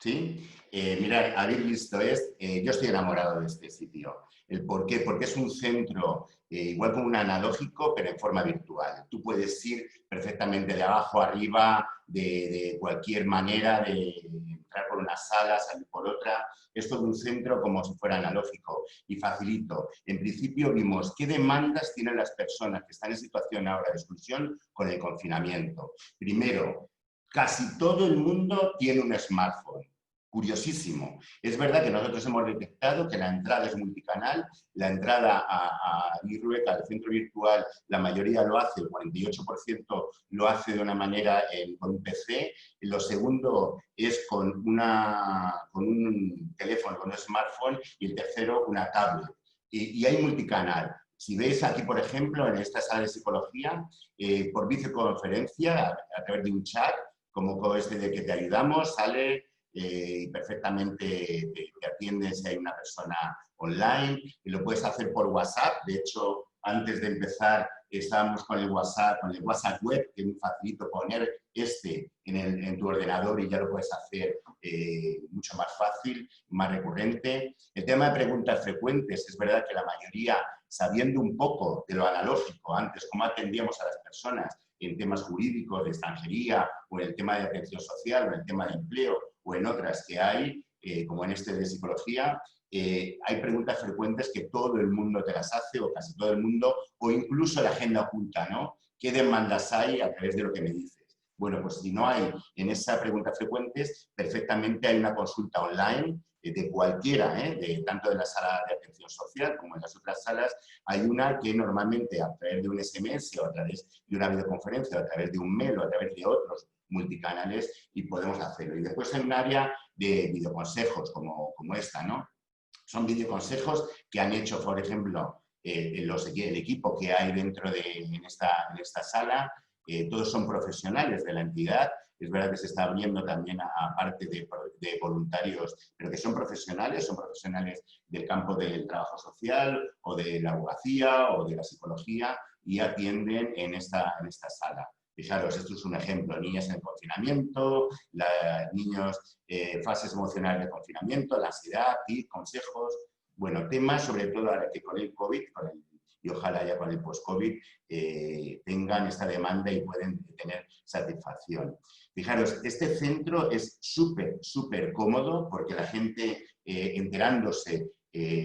C: ¿Sí? Mirad, habéis visto, yo estoy enamorado de este sitio. ¿El por qué? Porque es un centro igual como un analógico, pero en forma virtual. Tú puedes ir perfectamente de abajo a arriba, de cualquier manera, de entrar por una sala, salir por otra. Es todo un centro como si fuera analógico y facilito. En principio vimos qué demandas tienen las personas que están en situación ahora de exclusión con el confinamiento. Primero, casi todo el mundo tiene un smartphone. Curiosísimo. Es verdad que nosotros hemos detectado que la entrada es multicanal, la entrada a IRUEC, al centro virtual, la mayoría lo hace, el 48% lo hace de una manera con un PC, lo segundo es con un teléfono, con un smartphone, y el tercero una tablet. Y hay multicanal. Si veis aquí, por ejemplo, en esta sala de psicología, por videoconferencia, a través de un chat, como este de que te ayudamos, sale y perfectamente te atienden si hay una persona online, y lo puedes hacer por WhatsApp. De hecho, antes de empezar estábamos con el WhatsApp web, que es muy facilito poner en tu ordenador y ya lo puedes hacer mucho más fácil, más recurrente. El tema de preguntas frecuentes, es verdad que la mayoría, sabiendo un poco de lo analógico antes, cómo atendíamos a las personas en temas jurídicos, de extranjería, o en el tema de atención social, o en el tema de empleo, o en otras que hay, como en este de psicología, hay preguntas frecuentes que todo el mundo te las hace, o casi todo el mundo, o incluso la agenda oculta, ¿no? ¿Qué demandas hay a través de lo que me dices? Bueno, pues si no hay en esas preguntas frecuentes, perfectamente hay una consulta online de cualquiera, tanto de la sala de atención social como en las otras salas. Hay una que normalmente a través de un SMS o a través de una videoconferencia, o a través de un mail o a través de otros multicanales, y podemos hacerlo. Y después hay un área de videoconsejos como esta, ¿no? Son videoconsejos que han hecho, por ejemplo, el equipo que hay dentro en esta sala. Todos son profesionales de la entidad. Es verdad que se está abriendo también a parte de voluntarios, pero que son profesionales del campo del trabajo social, o de la abogacía, o de la psicología, y atienden en esta sala. Fijaros, esto es un ejemplo: niñas en confinamiento, niños, fases emocionales de confinamiento, la ansiedad, tips, consejos. Bueno, temas sobre todo ahora que con el COVID, con el y ojalá ya con el post-COVID tengan esta demanda y pueden tener satisfacción. Fijaros, este centro es súper cómodo porque la gente enterándose,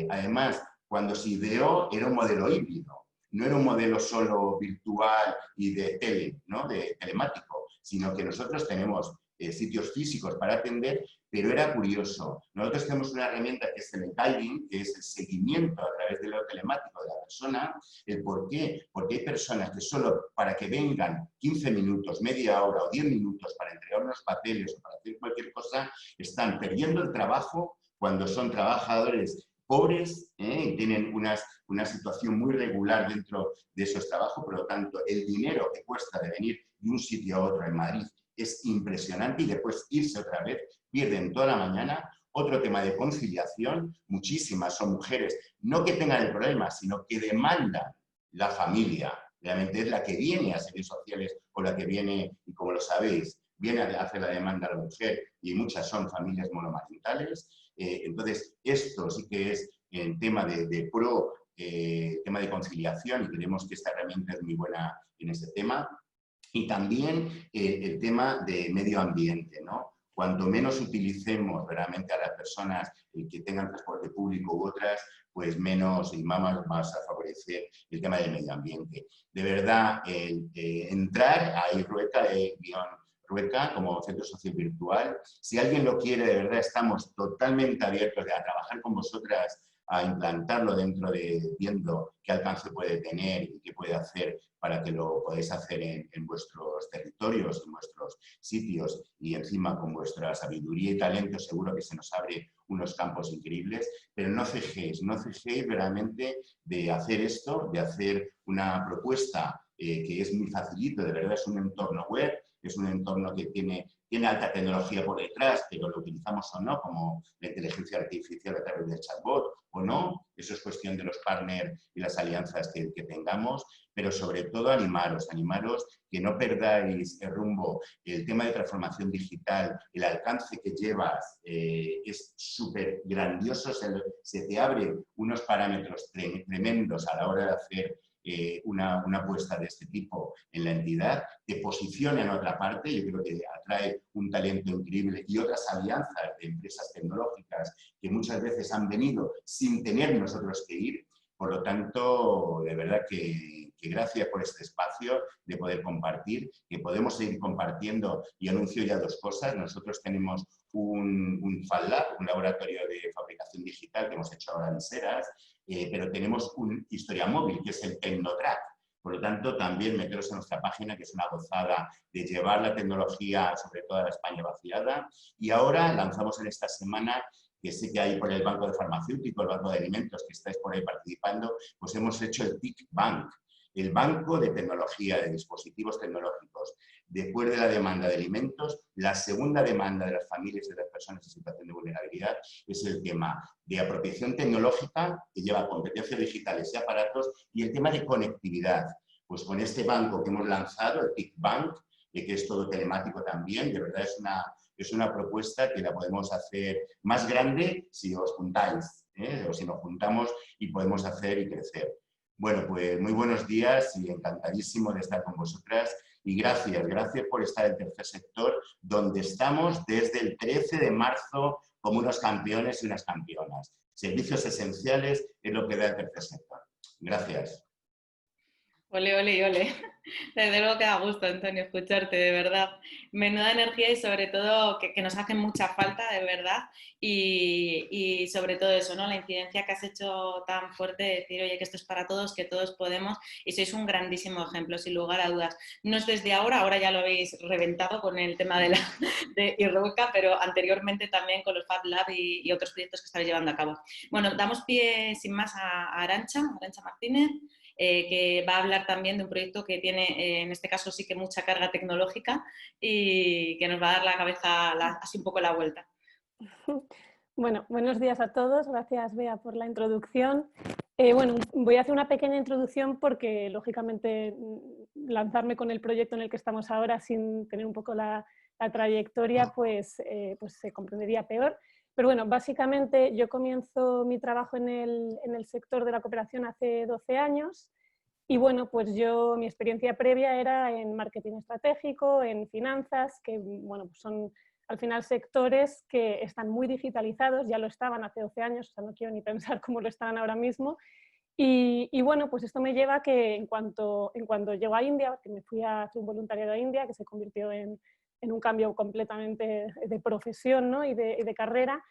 C: además, cuando se ideó era un modelo híbrido, no era un modelo solo virtual y de tele, ¿no? De telemático, sino que nosotros tenemos sitios físicos para atender, pero era curioso. Nosotros tenemos una herramienta que es el guiding, que es el seguimiento a través de lo telemático de la persona. ¿El por qué? Porque hay personas que solo para que vengan 15 minutos, media hora o 10 minutos para entregar unos papeles o para hacer cualquier cosa, están perdiendo el trabajo cuando son trabajadores pobres y tienen una situación muy regular dentro de esos trabajos. Por lo tanto, el dinero que cuesta de venir de un sitio a otro en Madrid es impresionante y después irse otra vez, pierden toda la mañana. Otro tema de conciliación, muchísimas son mujeres, no que tengan el problema, sino que demandan la familia. Realmente es la que viene a servicios sociales o la que viene, y como lo sabéis, viene a hacer la demanda a la mujer y muchas son familias monomarentales. Entonces, esto sí que es el tema de tema de conciliación y creemos que esta herramienta es muy buena en ese tema. Y también el tema de medio ambiente, ¿no? Cuanto menos utilicemos realmente a las personas que tengan transporte público u otras, pues menos y más a favorecer el tema del medio ambiente. De verdad, entrar a Rueca como centro social virtual, si alguien lo quiere, de verdad estamos totalmente abiertos a trabajar con vosotras, a implantarlo dentro de viendo qué alcance puede tener y qué puede hacer para que lo podáis hacer en vuestros territorios, en vuestros sitios y encima con vuestra sabiduría y talento seguro que se nos abre unos campos increíbles, pero no cejéis realmente de hacer esto, de hacer una propuesta que es muy facilito, de verdad es un entorno web, es un entorno que tiene alta tecnología por detrás, pero lo utilizamos o no, como la inteligencia artificial a través del chatbot o no, eso es cuestión de los partners y las alianzas que tengamos, pero sobre todo animaros que no perdáis el rumbo. El tema de transformación digital, el alcance que llevas es súper grandioso, se te abren unos parámetros tremendos a la hora de hacer una apuesta de este tipo en la entidad, te posiciona en otra parte, yo creo que atrae un talento increíble y otras alianzas de empresas tecnológicas que muchas veces han venido sin tener nosotros que ir. Por lo tanto, de verdad que gracias por este espacio de poder compartir, que podemos seguir compartiendo y anuncio ya dos cosas. Nosotros tenemos un Fab Lab, un laboratorio de fabricación digital que hemos hecho ahora en Seras, pero tenemos un historia móvil que es el Tecnotrack. Por lo tanto, también meteros en nuestra página, que es una gozada de llevar la tecnología, sobre todo a la España vaciada. Y ahora lanzamos en esta semana, que sé que hay por el Banco de Farmacéutico, el Banco de Alimentos, que estáis por ahí participando, pues hemos hecho el TIC Bank, el Banco de Tecnología, de Dispositivos Tecnológicos. Después de la demanda de alimentos, la segunda demanda de las familias y de las personas en situación de vulnerabilidad es el tema de apropiación tecnológica, que lleva competencias digitales y aparatos, y el tema de conectividad. Pues con este banco que hemos lanzado, el TIC Bank, que es todo telemático también, de verdad es una propuesta que la podemos hacer más grande si os juntáis, o si nos juntamos y podemos hacer y crecer. Bueno, pues muy buenos días y encantadísimo de estar con vosotras y gracias por estar en Tercer Sector, donde estamos desde el 13 de marzo como unos campeones y unas campeonas. Servicios esenciales es lo que da el Tercer Sector. Gracias.
B: Ole, ole y ole. Desde luego que da gusto, Antonio, escucharte, de verdad. Menuda energía y sobre todo que nos hace mucha falta, de verdad. Y sobre todo eso, ¿no? La incidencia que has hecho tan fuerte de decir, oye, que esto es para todos, que todos podemos. Y sois un grandísimo ejemplo, sin lugar a dudas. No es desde ahora ya lo habéis reventado con el tema de Rueca, pero anteriormente también con los Fab Lab y otros proyectos que estáis llevando a cabo. Bueno, damos pie sin más a Arantxa Martínez. Que va a hablar también de un proyecto que tiene, en este caso sí que mucha carga tecnológica y que nos va a dar la cabeza así un poco la vuelta.
D: Bueno, buenos días a todos. Gracias, Bea, por la introducción. Bueno, voy a hacer una pequeña introducción porque, lógicamente, lanzarme con el proyecto en el que estamos ahora sin tener un poco la trayectoria, pues se comprendería peor. Pero bueno, básicamente yo comienzo mi trabajo en el sector de la cooperación hace 12 años y bueno, pues mi experiencia previa era en marketing estratégico, en finanzas, que bueno, pues son al final sectores que están muy digitalizados, ya lo estaban hace 12 años, o sea, no quiero ni pensar cómo lo están ahora mismo. Y bueno, pues esto me lleva a que en cuanto llego a India, que me fui a hacer un voluntariado a India, que se convirtió en un cambio completamente de profesión, ¿no? y de carrera,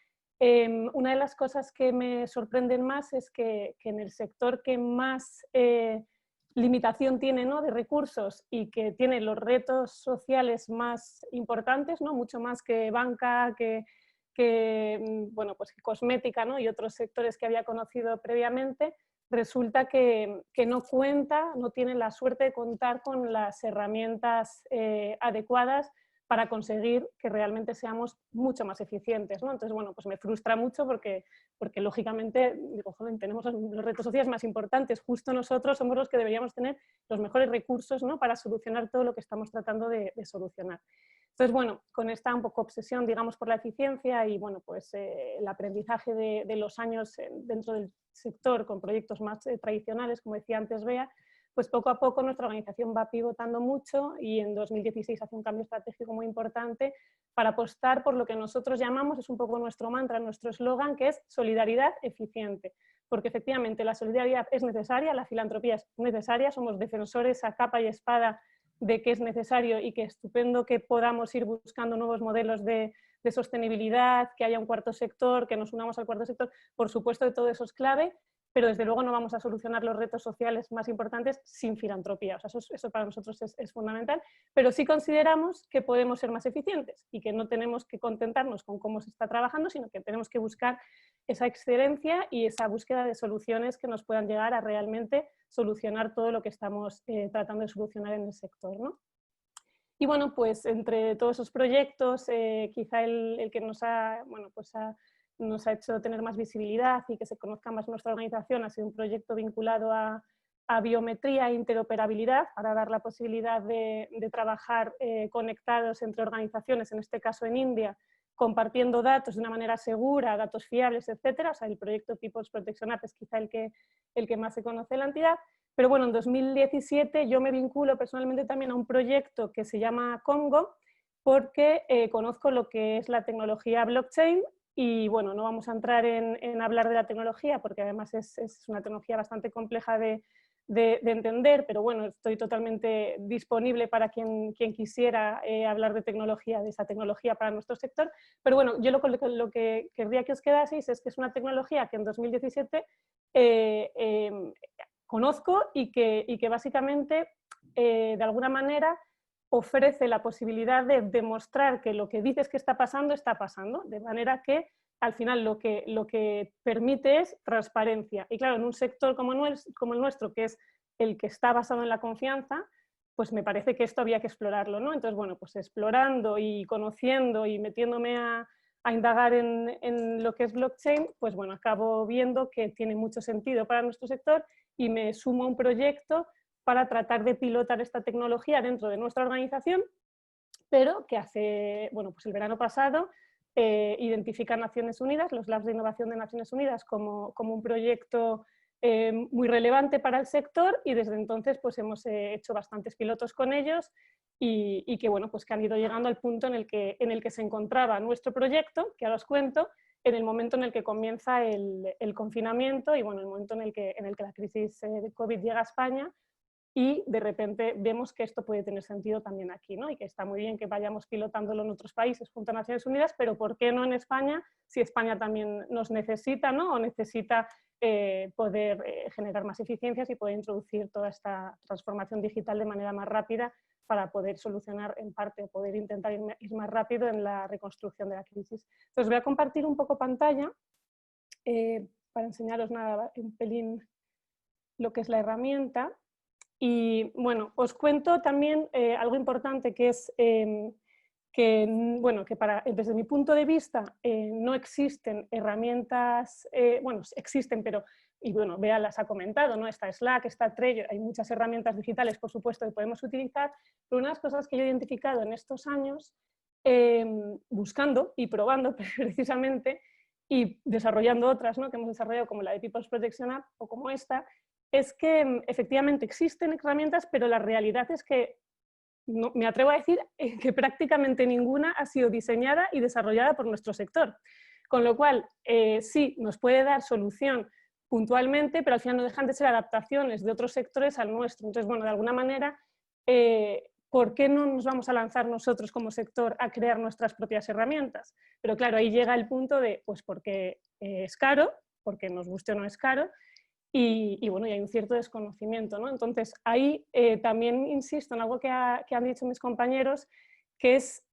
D: una de las cosas que me sorprenden más es que en el sector que más limitación tiene, ¿no? de recursos y que tiene los retos sociales más importantes, ¿no? mucho más que banca, bueno, pues cosmética, ¿no? y otros sectores que había conocido previamente, resulta que no tiene la suerte de contar con las herramientas adecuadas para conseguir que realmente seamos mucho más eficientes, ¿no? Entonces, bueno, pues me frustra mucho porque lógicamente, digo, joder, tenemos los retos sociales más importantes, justo nosotros somos los que deberíamos tener los mejores recursos, ¿no? para solucionar todo lo que estamos tratando de solucionar. Entonces, bueno, con esta un poco obsesión, digamos, por la eficiencia y, bueno, pues el aprendizaje de los años dentro del sector con proyectos más tradicionales, como decía antes Bea, pues poco a poco nuestra organización va pivotando mucho y en 2016 hace un cambio estratégico muy importante para apostar por lo que nosotros llamamos, es un poco nuestro mantra, nuestro eslogan, que es solidaridad eficiente. Porque efectivamente la solidaridad es necesaria, la filantropía es necesaria, somos defensores a capa y espada de que es necesario y que es estupendo que podamos ir buscando nuevos modelos de sostenibilidad, que haya un cuarto sector, que nos unamos al cuarto sector. Por supuesto que todo eso es clave, pero desde luego no vamos a solucionar los retos sociales más importantes sin filantropía. O sea, eso para nosotros es fundamental, pero sí consideramos que podemos ser más eficientes y que no tenemos que contentarnos con cómo se está trabajando, sino que tenemos que buscar esa excelencia y esa búsqueda de soluciones que nos puedan llegar a realmente solucionar todo lo que estamos tratando de solucionar en el sector, ¿no? Y bueno, pues entre todos esos proyectos, quizá el que nos ha, bueno, pues nos ha hecho tener más visibilidad y que se conozca más nuestra organización ha sido un proyecto vinculado a biometría e interoperabilidad para dar la posibilidad de trabajar conectados entre organizaciones, en este caso en India, compartiendo datos de una manera segura, datos fiables, etcétera. O sea, el proyecto People's Protection App es quizá el que más se conoce en la entidad. Pero bueno, en 2017 yo me vinculo personalmente también a un proyecto que se llama Congo porque conozco lo que es la tecnología blockchain y bueno, no vamos a entrar en hablar de la tecnología porque además es una tecnología bastante compleja de entender, pero bueno, estoy totalmente disponible para quien quisiera hablar de tecnología, de esa tecnología para nuestro sector. Pero bueno, yo lo que querría que os quedaseis es que es una tecnología que en 2017 conozco y que básicamente, de alguna manera, ofrece la posibilidad de demostrar que lo que dices que está pasando, de manera que al final lo que permite es transparencia. Y claro, en un sector como el nuestro, que es el que está basado en la confianza, pues me parece que esto había que explorarlo, ¿no? Entonces, bueno, pues explorando y conociendo y metiéndome a indagar en lo que es blockchain, pues bueno, acabo viendo que tiene mucho sentido para nuestro sector y me sumo a un proyecto para tratar de pilotar esta tecnología dentro de nuestra organización, pero que hace, bueno, pues el verano pasado identifica Naciones Unidas, los Labs de Innovación de Naciones Unidas como un proyecto muy relevante para el sector y desde entonces pues hemos hecho bastantes pilotos con ellos y que, bueno, pues que han ido llegando al punto en el que se encontraba nuestro proyecto, que ahora os cuento, en el momento en el que comienza el confinamiento y bueno, el momento en el que la crisis de COVID llega a España y de repente vemos que esto puede tener sentido también aquí, ¿no? Y que está muy bien que vayamos pilotándolo en otros países junto a Naciones Unidas, pero ¿por qué no en España? Si España también nos necesita, ¿no? O necesita poder generar más eficiencias y poder introducir toda esta transformación digital de manera más rápida para poder solucionar en parte o poder intentar ir más rápido en la reconstrucción de la crisis. Entonces voy a compartir un poco pantalla para enseñaros un pelín lo que es la herramienta. Y bueno, os cuento también algo importante que es que desde mi punto de vista no existen herramientas, bueno, existen, pero, y bueno, Bea las ha comentado, ¿no? Está Slack, está Trello, hay muchas herramientas digitales, por supuesto, que podemos utilizar, pero una de las cosas que yo he identificado en estos años, buscando y probando precisamente, y desarrollando otras, ¿no?, que hemos desarrollado como la de People's Protection App o como esta, es que efectivamente existen herramientas, pero la realidad es que no, me atrevo a decir que prácticamente ninguna ha sido diseñada y desarrollada por nuestro sector. Con lo cual, sí, nos puede dar solución puntualmente, pero al final no dejan de ser adaptaciones de otros sectores al nuestro. Entonces, bueno, de alguna manera, ¿por qué no nos vamos a lanzar nosotros como sector a crear nuestras propias herramientas? Pero claro, ahí llega el punto de, pues porque es caro, porque nos guste o no es caro, y bueno, y hay un cierto desconocimiento, ¿no? Entonces, ahí también insisto en algo que han dicho mis compañeros, que es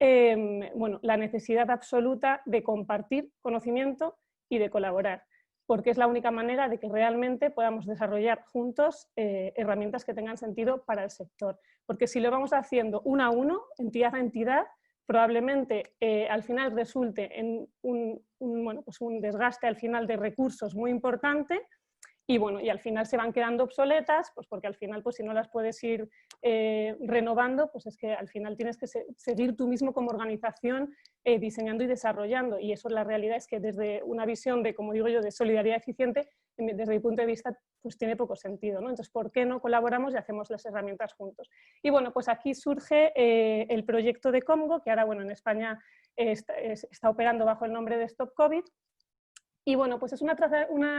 D: bueno, la necesidad absoluta de compartir conocimiento y de colaborar, porque es la única manera de que realmente podamos desarrollar juntos herramientas que tengan sentido para el sector. Porque si lo vamos haciendo uno a uno, entidad a entidad, probablemente al final resulte en bueno, pues un desgaste al final de recursos muy importante. Y bueno, y al final se van quedando obsoletas, pues porque al final, pues si no las puedes ir renovando, pues es que al final tienes que seguir tú mismo como organización diseñando y desarrollando. Y eso, la realidad es que desde una visión de, como digo yo, de solidaridad eficiente, desde mi punto de vista, pues tiene poco sentido, ¿no? Entonces, ¿por qué no colaboramos y hacemos las herramientas juntos? Y bueno, pues aquí surge el proyecto de Comgo, que ahora, bueno, en España está operando bajo el nombre de Stop COVID. Y bueno, pues es una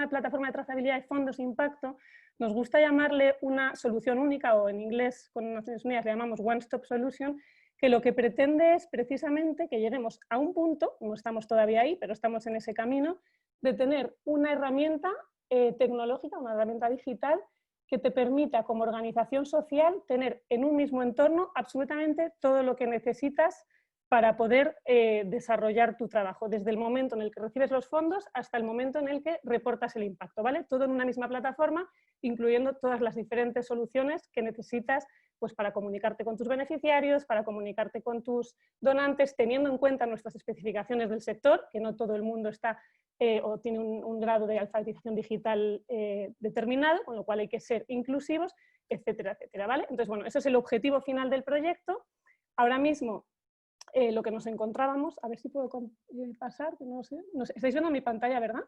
D: plataforma de trazabilidad de fondos de impacto. Nos gusta llamarle una solución única, o en inglés con Naciones Unidas le llamamos One Stop Solution, que lo que pretende es precisamente que lleguemos a un punto, no estamos todavía ahí, pero estamos en ese camino, de tener una herramienta tecnológica, una herramienta digital, que te permita como organización social tener en un mismo entorno absolutamente todo lo que necesitas para poder desarrollar tu trabajo, desde el momento en el que recibes los fondos hasta el momento en el que reportas el impacto, ¿vale? Todo en una misma plataforma, incluyendo todas las diferentes soluciones que necesitas, pues, para comunicarte con tus beneficiarios, para comunicarte con tus donantes, teniendo en cuenta nuestras especificaciones del sector, que no todo el mundo está o tiene un grado de alfabetización digital determinado, con lo cual hay que ser inclusivos, etcétera, etcétera, ¿vale? Entonces, bueno, ese es el objetivo final del proyecto. Ahora mismo, lo que nos encontrábamos, a ver si puedo pasar, no sé, estáis viendo mi pantalla, ¿verdad?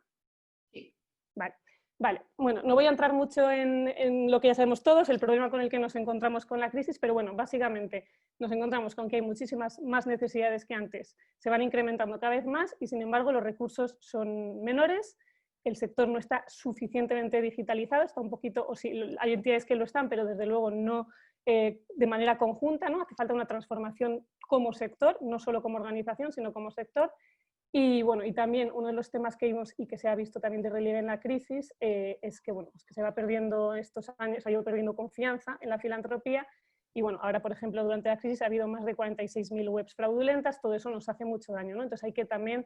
B: Sí.
D: Vale. Bueno, no voy a entrar mucho en lo que ya sabemos todos, el problema con el que nos encontramos con la crisis, pero bueno, básicamente nos encontramos con que hay muchísimas más necesidades que antes, se van incrementando cada vez más y sin embargo los recursos son menores, el sector no está suficientemente digitalizado, está un poquito, o sí, hay entidades que lo están, pero desde luego no de manera conjunta, ¿no? Hace falta una transformación como sector, no solo como organización, sino como sector. Y bueno, y también uno de los temas que vimos y que se ha visto también de relieve en la crisis es que, bueno, pues que se va perdiendo estos años, se ha ido perdiendo confianza en la filantropía. Y bueno, ahora, por ejemplo, durante la crisis ha habido más de 46.000 webs fraudulentas, todo eso nos hace mucho daño, ¿no? Entonces hay que también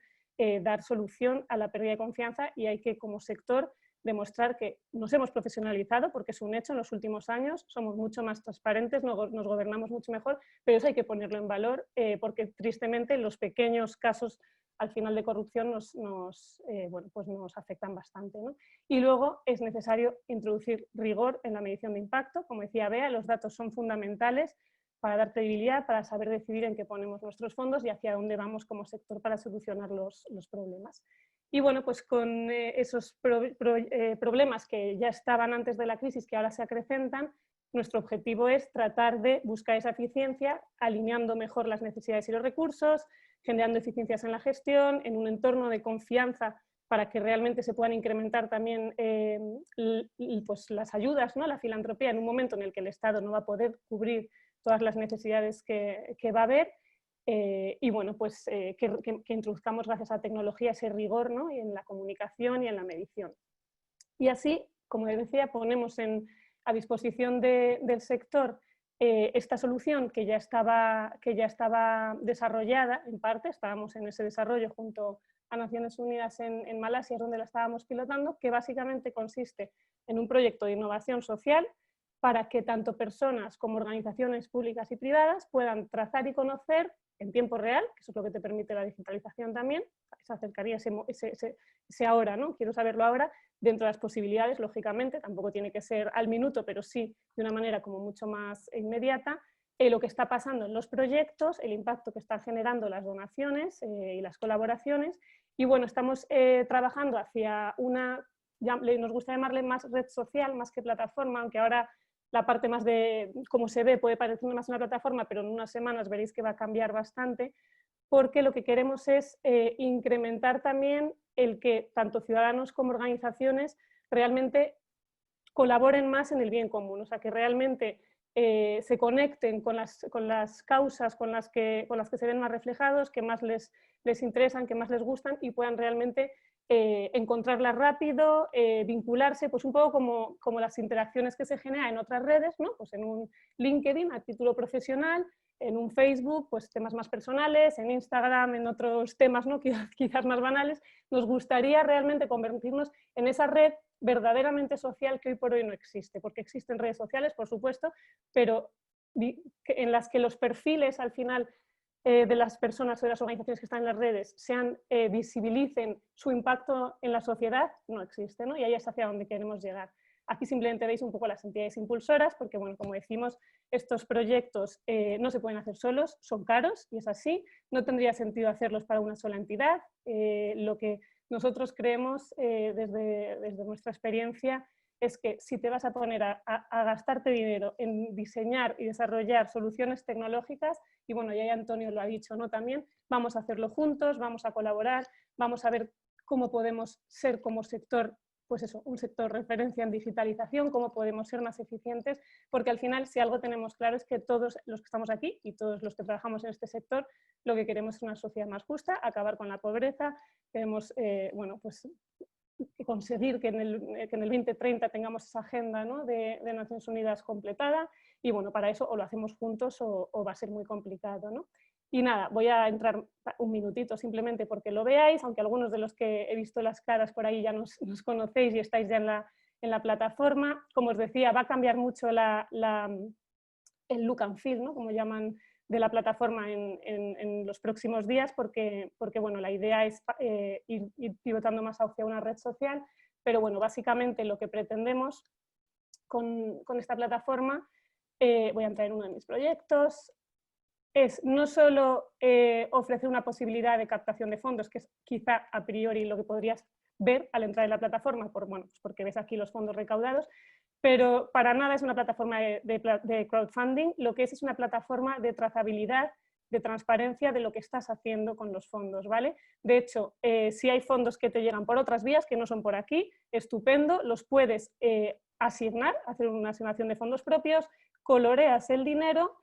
D: dar solución a la pérdida de confianza y hay que, como sector, demostrar que nos hemos profesionalizado, porque es un hecho en los últimos años, somos mucho más transparentes, nos gobernamos mucho mejor, pero eso hay que ponerlo en valor porque tristemente los pequeños casos al final de corrupción bueno, pues nos afectan bastante, ¿no? Y luego es necesario introducir rigor en la medición de impacto. Como decía Bea, los datos son fundamentales para dar credibilidad, para saber decidir en qué ponemos nuestros fondos y hacia dónde vamos como sector para solucionar los problemas. Y bueno, pues con esos problemas que ya estaban antes de la crisis, que ahora se acrecentan, nuestro objetivo es tratar de buscar esa eficiencia, alineando mejor las necesidades y los recursos, generando eficiencias en la gestión, en un entorno de confianza para que realmente se puedan incrementar también pues las ayudas, ¿no? La filantropía en un momento en el que el Estado no va a poder cubrir todas las necesidades que va a haber. Y bueno, pues que introduzcamos gracias a la tecnología ese rigor, ¿no? Y en la comunicación y en la medición. Y así, como les decía, ponemos a disposición del sector esta solución que ya estaba desarrollada en parte, estábamos en ese desarrollo junto a Naciones Unidas en Malasia, donde la estábamos pilotando, que básicamente consiste en un proyecto de innovación social para que tanto personas como organizaciones públicas y privadas puedan trazar y conocer en tiempo real, que eso es lo que te permite la digitalización también, se acercaría ese ahora, ¿no? Quiero saberlo ahora, dentro de las posibilidades, lógicamente, tampoco tiene que ser al minuto, pero sí de una manera como mucho más inmediata, lo que está pasando en los proyectos, el impacto que están generando las donaciones y las colaboraciones, Y bueno, estamos trabajando hacia una, nos gusta llamarle más red social, más que plataforma, aunque ahora la parte más de cómo se ve puede parecer más una plataforma, pero en unas semanas veréis que va a cambiar bastante, porque lo que queremos es incrementar también el que tanto ciudadanos como organizaciones realmente colaboren más en el bien común, o sea, que realmente se conecten con las causas con las que se ven más reflejados, que más les interesan, que más les gustan y puedan realmente encontrarlas rápido, vincularse, pues un poco como las interacciones que se generan en otras redes, ¿no? Pues en un LinkedIn a título profesional, en un Facebook, pues temas más personales, en Instagram, en otros temas, ¿no? Quizás más banales. Nos gustaría realmente convertirnos en esa red verdaderamente social que hoy por hoy no existe, porque existen redes sociales, por supuesto, pero en las que los perfiles al final de las personas o de las organizaciones que están en las redes visibilicen su impacto en la sociedad, no existe, ¿no? Y ahí es hacia donde queremos llegar. Aquí simplemente veis un poco las entidades impulsoras, porque, bueno, como decimos, estos proyectos no se pueden hacer solos, son caros, y es así. No tendría sentido hacerlos para una sola entidad. Lo que nosotros creemos, desde nuestra experiencia, es que si te vas a poner a gastarte dinero en diseñar y desarrollar soluciones tecnológicas, y bueno, ya Antonio lo ha dicho, ¿no? También vamos a hacerlo juntos, vamos a colaborar, vamos a ver cómo podemos ser como sector, pues eso, un sector referencia en digitalización, cómo podemos ser más eficientes, porque al final, si algo tenemos claro es que todos los que estamos aquí y todos los que trabajamos en este sector, lo que queremos es una sociedad más justa, acabar con la pobreza, queremos, bueno, pues conseguir que en el 2030 tengamos esa agenda, ¿no? de Naciones Unidas completada, y bueno, para eso o lo hacemos juntos o va a ser muy complicado, ¿no? Y nada, voy a entrar un minutito simplemente porque lo veáis, aunque algunos de los que he visto las caras por ahí ya nos conocéis y estáis ya en la plataforma. Como os decía, va a cambiar mucho el look and feel, ¿no? Como llaman, de la plataforma en los próximos días, porque bueno, la idea es ir pivotando más hacia una red social, pero bueno, básicamente lo que pretendemos con esta plataforma, voy a entrar en uno de mis proyectos, es no solo ofrecer una posibilidad de captación de fondos, que es quizá a priori lo que podrías ver al entrar en la plataforma, bueno, pues porque ves aquí los fondos recaudados, pero para nada es una plataforma de crowdfunding, lo que es una plataforma de trazabilidad, de transparencia de lo que estás haciendo con los fondos, ¿vale? De hecho, si hay fondos que te llegan por otras vías que no son por aquí, estupendo, los puedes asignar, hacer una asignación de fondos propios, coloreas el dinero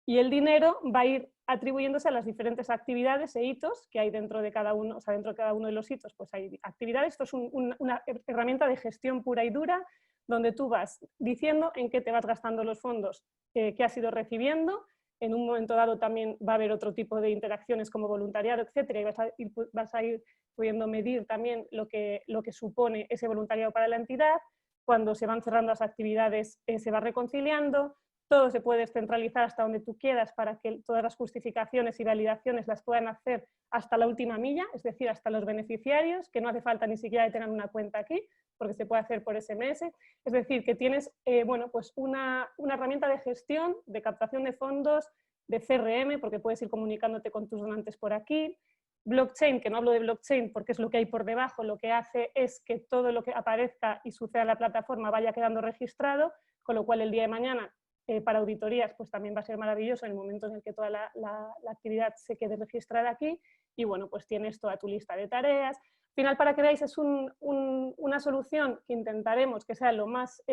D: y el dinero va a ir atribuyéndose a las diferentes actividades e hitos que hay dentro de cada uno, o sea, dentro de cada uno de los hitos pues hay actividades. Esto es una herramienta de gestión pura y dura, donde tú vas diciendo en qué te vas gastando los fondos que has ido recibiendo. En un momento dado también va a haber otro tipo de interacciones como voluntariado, etcétera, y vas a ir pudiendo medir también lo que supone ese voluntariado para la entidad. Cuando se van cerrando las actividades se va reconciliando. Todo se puede descentralizar hasta donde tú quieras para que todas las justificaciones y validaciones las puedan hacer hasta la última milla, es decir, hasta los beneficiarios, que no hace falta ni siquiera de tener una cuenta aquí, porque se puede hacer por SMS. Es decir, que tienes bueno, pues una herramienta de gestión, de captación de fondos, de CRM, porque puedes ir comunicándote con tus donantes por aquí. Blockchain, que no hablo de blockchain porque es lo que hay por debajo, lo que hace es que todo lo que aparezca y suceda en la plataforma vaya quedando registrado, con lo cual el día de mañana para auditorías pues también va a ser maravilloso en el momento en el que toda la actividad se quede registrada aquí, y bueno, pues tienes toda tu lista de tareas. Al final, para que veáis, es una solución que intentaremos que sea lo más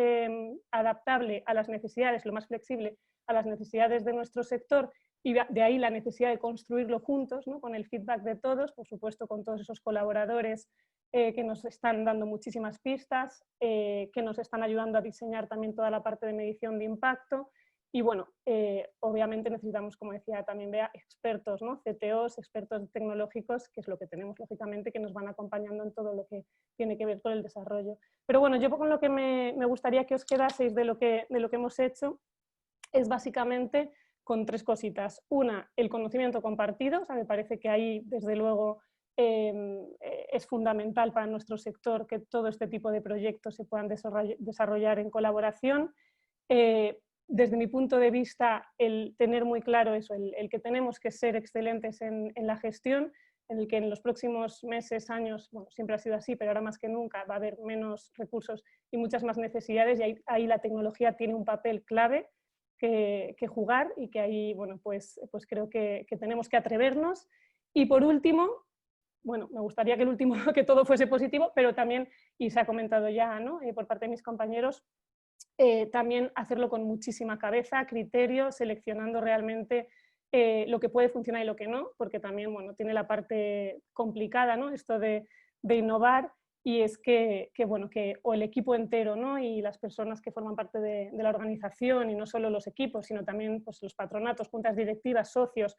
D: adaptable a las necesidades, lo más flexible a las necesidades de nuestro sector, y de ahí la necesidad de construirlo juntos, ¿no? Con el feedback de todos, por supuesto con todos esos colaboradores que nos están dando muchísimas pistas, que nos están ayudando a diseñar también toda la parte de medición de impacto. Y bueno, obviamente necesitamos, como decía también Bea, expertos, ¿no? CTOs, expertos tecnológicos, que es lo que tenemos lógicamente, que nos van acompañando en todo lo que tiene que ver con el desarrollo. Pero bueno, yo con lo que me gustaría que os quedaseis de lo que hemos hecho es básicamente con tres cositas. Una, el conocimiento compartido, o sea, me parece que ahí desde luego es fundamental para nuestro sector que todo este tipo de proyectos se puedan desarrollar en colaboración. Desde mi punto de vista, el tener muy claro eso, el que tenemos que ser excelentes en la gestión, en el que en los próximos meses, años, bueno, siempre ha sido así, pero ahora más que nunca va a haber menos recursos y muchas más necesidades, y ahí la tecnología tiene un papel clave que jugar, y que ahí, bueno, pues creo que tenemos que atrevernos. Y por último, bueno, me gustaría que el último, que todo fuese positivo, pero también, y se ha comentado ya, ¿no? Por parte de mis compañeros, también hacerlo con muchísima cabeza, criterio, seleccionando realmente lo que puede funcionar y lo que no, porque también, bueno, tiene la parte complicada, ¿no? Esto de innovar, y es bueno, que o el equipo entero, ¿no? Y las personas que forman parte de la organización, y no solo los equipos, sino también pues, los patronatos, juntas directivas, socios,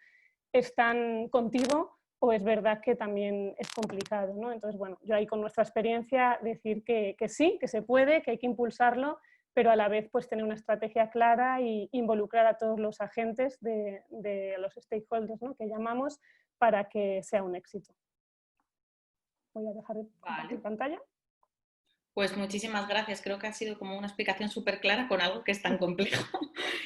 D: están contigo, o es verdad que también es complicado, ¿no? Entonces, bueno, yo ahí con nuestra experiencia decir que sí, que se puede, que hay que impulsarlo, pero a la vez pues tener una estrategia clara y involucrar a todos los agentes de los stakeholders, ¿no? Que llamamos, para que sea un éxito. Voy a dejar de compartir pantalla.
B: Pues muchísimas gracias. Creo que ha sido como una explicación súper clara con algo que es tan complejo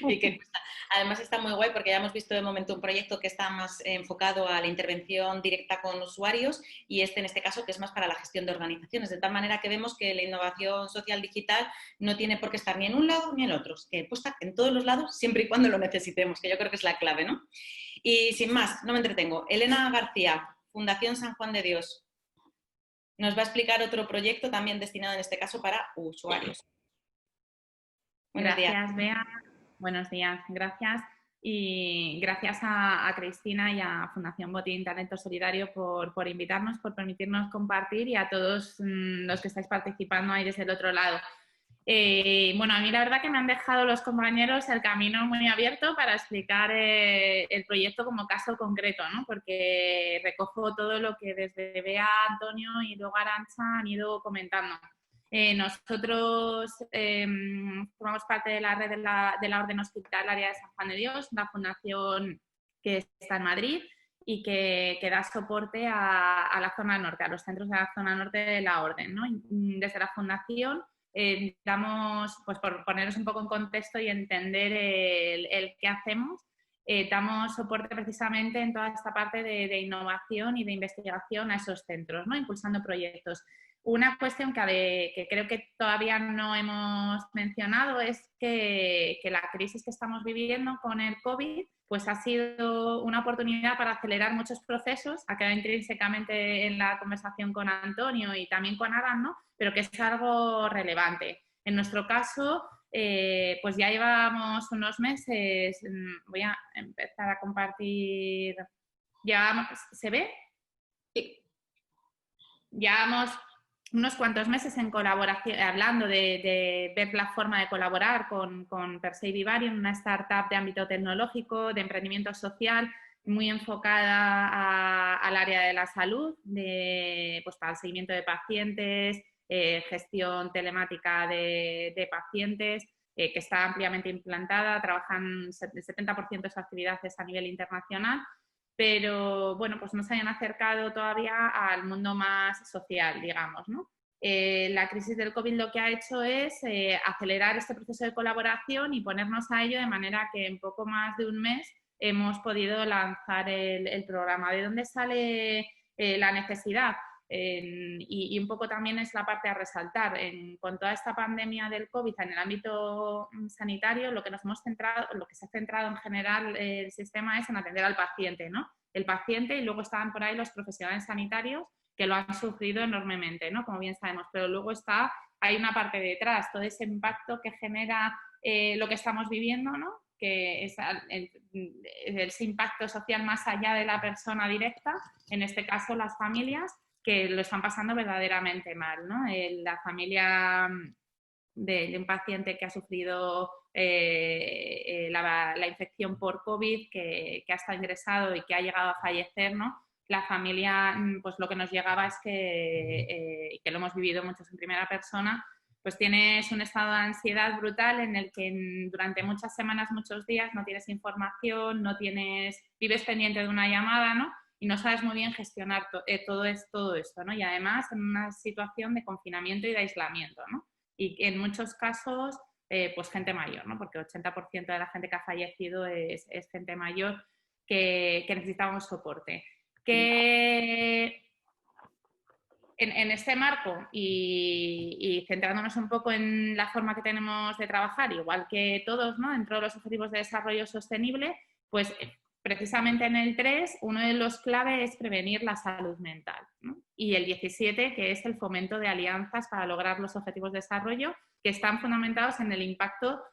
B: y que cuesta. Además está muy guay porque ya hemos visto de momento un proyecto que está más enfocado a la intervención directa con usuarios, y en este caso que es más para la gestión de organizaciones, de tal manera que vemos que la innovación social digital no tiene por qué estar ni en un lado ni en el otro, que puede estar en todos los lados siempre y cuando lo necesitemos, que yo creo que es la clave, ¿no? Y sin más, no me entretengo. Elena García, Fundación San Juan de Dios, nos va a explicar otro proyecto también destinado en este caso para usuarios.
E: Buenos días, Bea. Buenos días, gracias. Y gracias a Cristina y a Fundación Botín Talento Solidario por invitarnos, por permitirnos compartir, y a todos los que estáis participando ahí desde el otro lado. Bueno, a mí la verdad que me han dejado los compañeros el camino muy abierto para explicar el proyecto como caso concreto, ¿no? Porque recojo todo lo que desde Bea, Antonio y luego Arantxa han ido comentando. Nosotros formamos parte de la red de la Orden Hospitalaria de San Juan de Dios, una fundación que está en Madrid y que da soporte a la zona norte, a los centros de la zona norte de la Orden, ¿no? Desde la fundación damos, pues por poneros un poco en contexto y entender el qué hacemos, damos soporte precisamente en toda esta parte de innovación y de investigación a esos centros, ¿no? Impulsando proyectos. Una cuestión que creo que todavía no hemos mencionado es que la crisis que estamos viviendo con el COVID pues ha sido una oportunidad para acelerar muchos procesos. Ha quedado intrínsecamente en la conversación con Antonio y también con Adam, ¿no? Pero que es algo relevante. En nuestro caso, pues ya llevamos unos meses, voy a empezar a compartir, ¿se ve? Sí. Llevamos unos cuantos meses en colaboración, hablando de ver la forma de colaborar con Per Se Vivarium, una startup de ámbito tecnológico, de emprendimiento social, muy enfocada al área de la salud, pues para el seguimiento de pacientes, gestión telemática de pacientes, que está ampliamente implantada, trabajan el 70% de sus actividades a nivel internacional, pero bueno, pues no se hayan acercado todavía al mundo más social, digamos, ¿no? La crisis del COVID lo que ha hecho es acelerar este proceso de colaboración y ponernos a ello, de manera que en poco más de un mes hemos podido lanzar el programa. ¿De dónde sale la necesidad? Y un poco también es la parte a resaltar. Con toda esta pandemia del COVID en el ámbito sanitario, lo que se ha centrado en general el sistema es en atender al paciente, ¿no? El paciente, y luego estaban por ahí los profesionales sanitarios que lo han sufrido enormemente, ¿no? Como bien sabemos, pero luego hay una parte detrás, todo ese impacto que genera lo que estamos viviendo, ¿no? Que es ese impacto social más allá de la persona directa, en este caso las familias, que lo están pasando verdaderamente mal, ¿no? La familia de un paciente que ha sufrido la infección por COVID, que ha estado ingresado y que ha llegado a fallecer, ¿no? La familia, pues lo que nos llegaba es que lo hemos vivido muchos en primera persona, pues tienes un estado de ansiedad brutal en el que durante muchas semanas, muchos días no tienes información, vives pendiente de una llamada, ¿no? Y no sabes muy bien gestionar todo esto, ¿no? Y además en una situación de confinamiento y de aislamiento, ¿no? Y en muchos casos, pues gente mayor, ¿no? Porque el 80% de la gente que ha fallecido es gente mayor que necesitaba un soporte. que en este marco y centrándonos un poco en la forma que tenemos de trabajar, igual que todos, ¿no?, dentro de los Objetivos de Desarrollo Sostenible, pues precisamente en el 3, uno de los claves es prevenir la salud mental, ¿no? Y el 17, que es el fomento de alianzas para lograr los Objetivos de Desarrollo, que están fundamentados en el impacto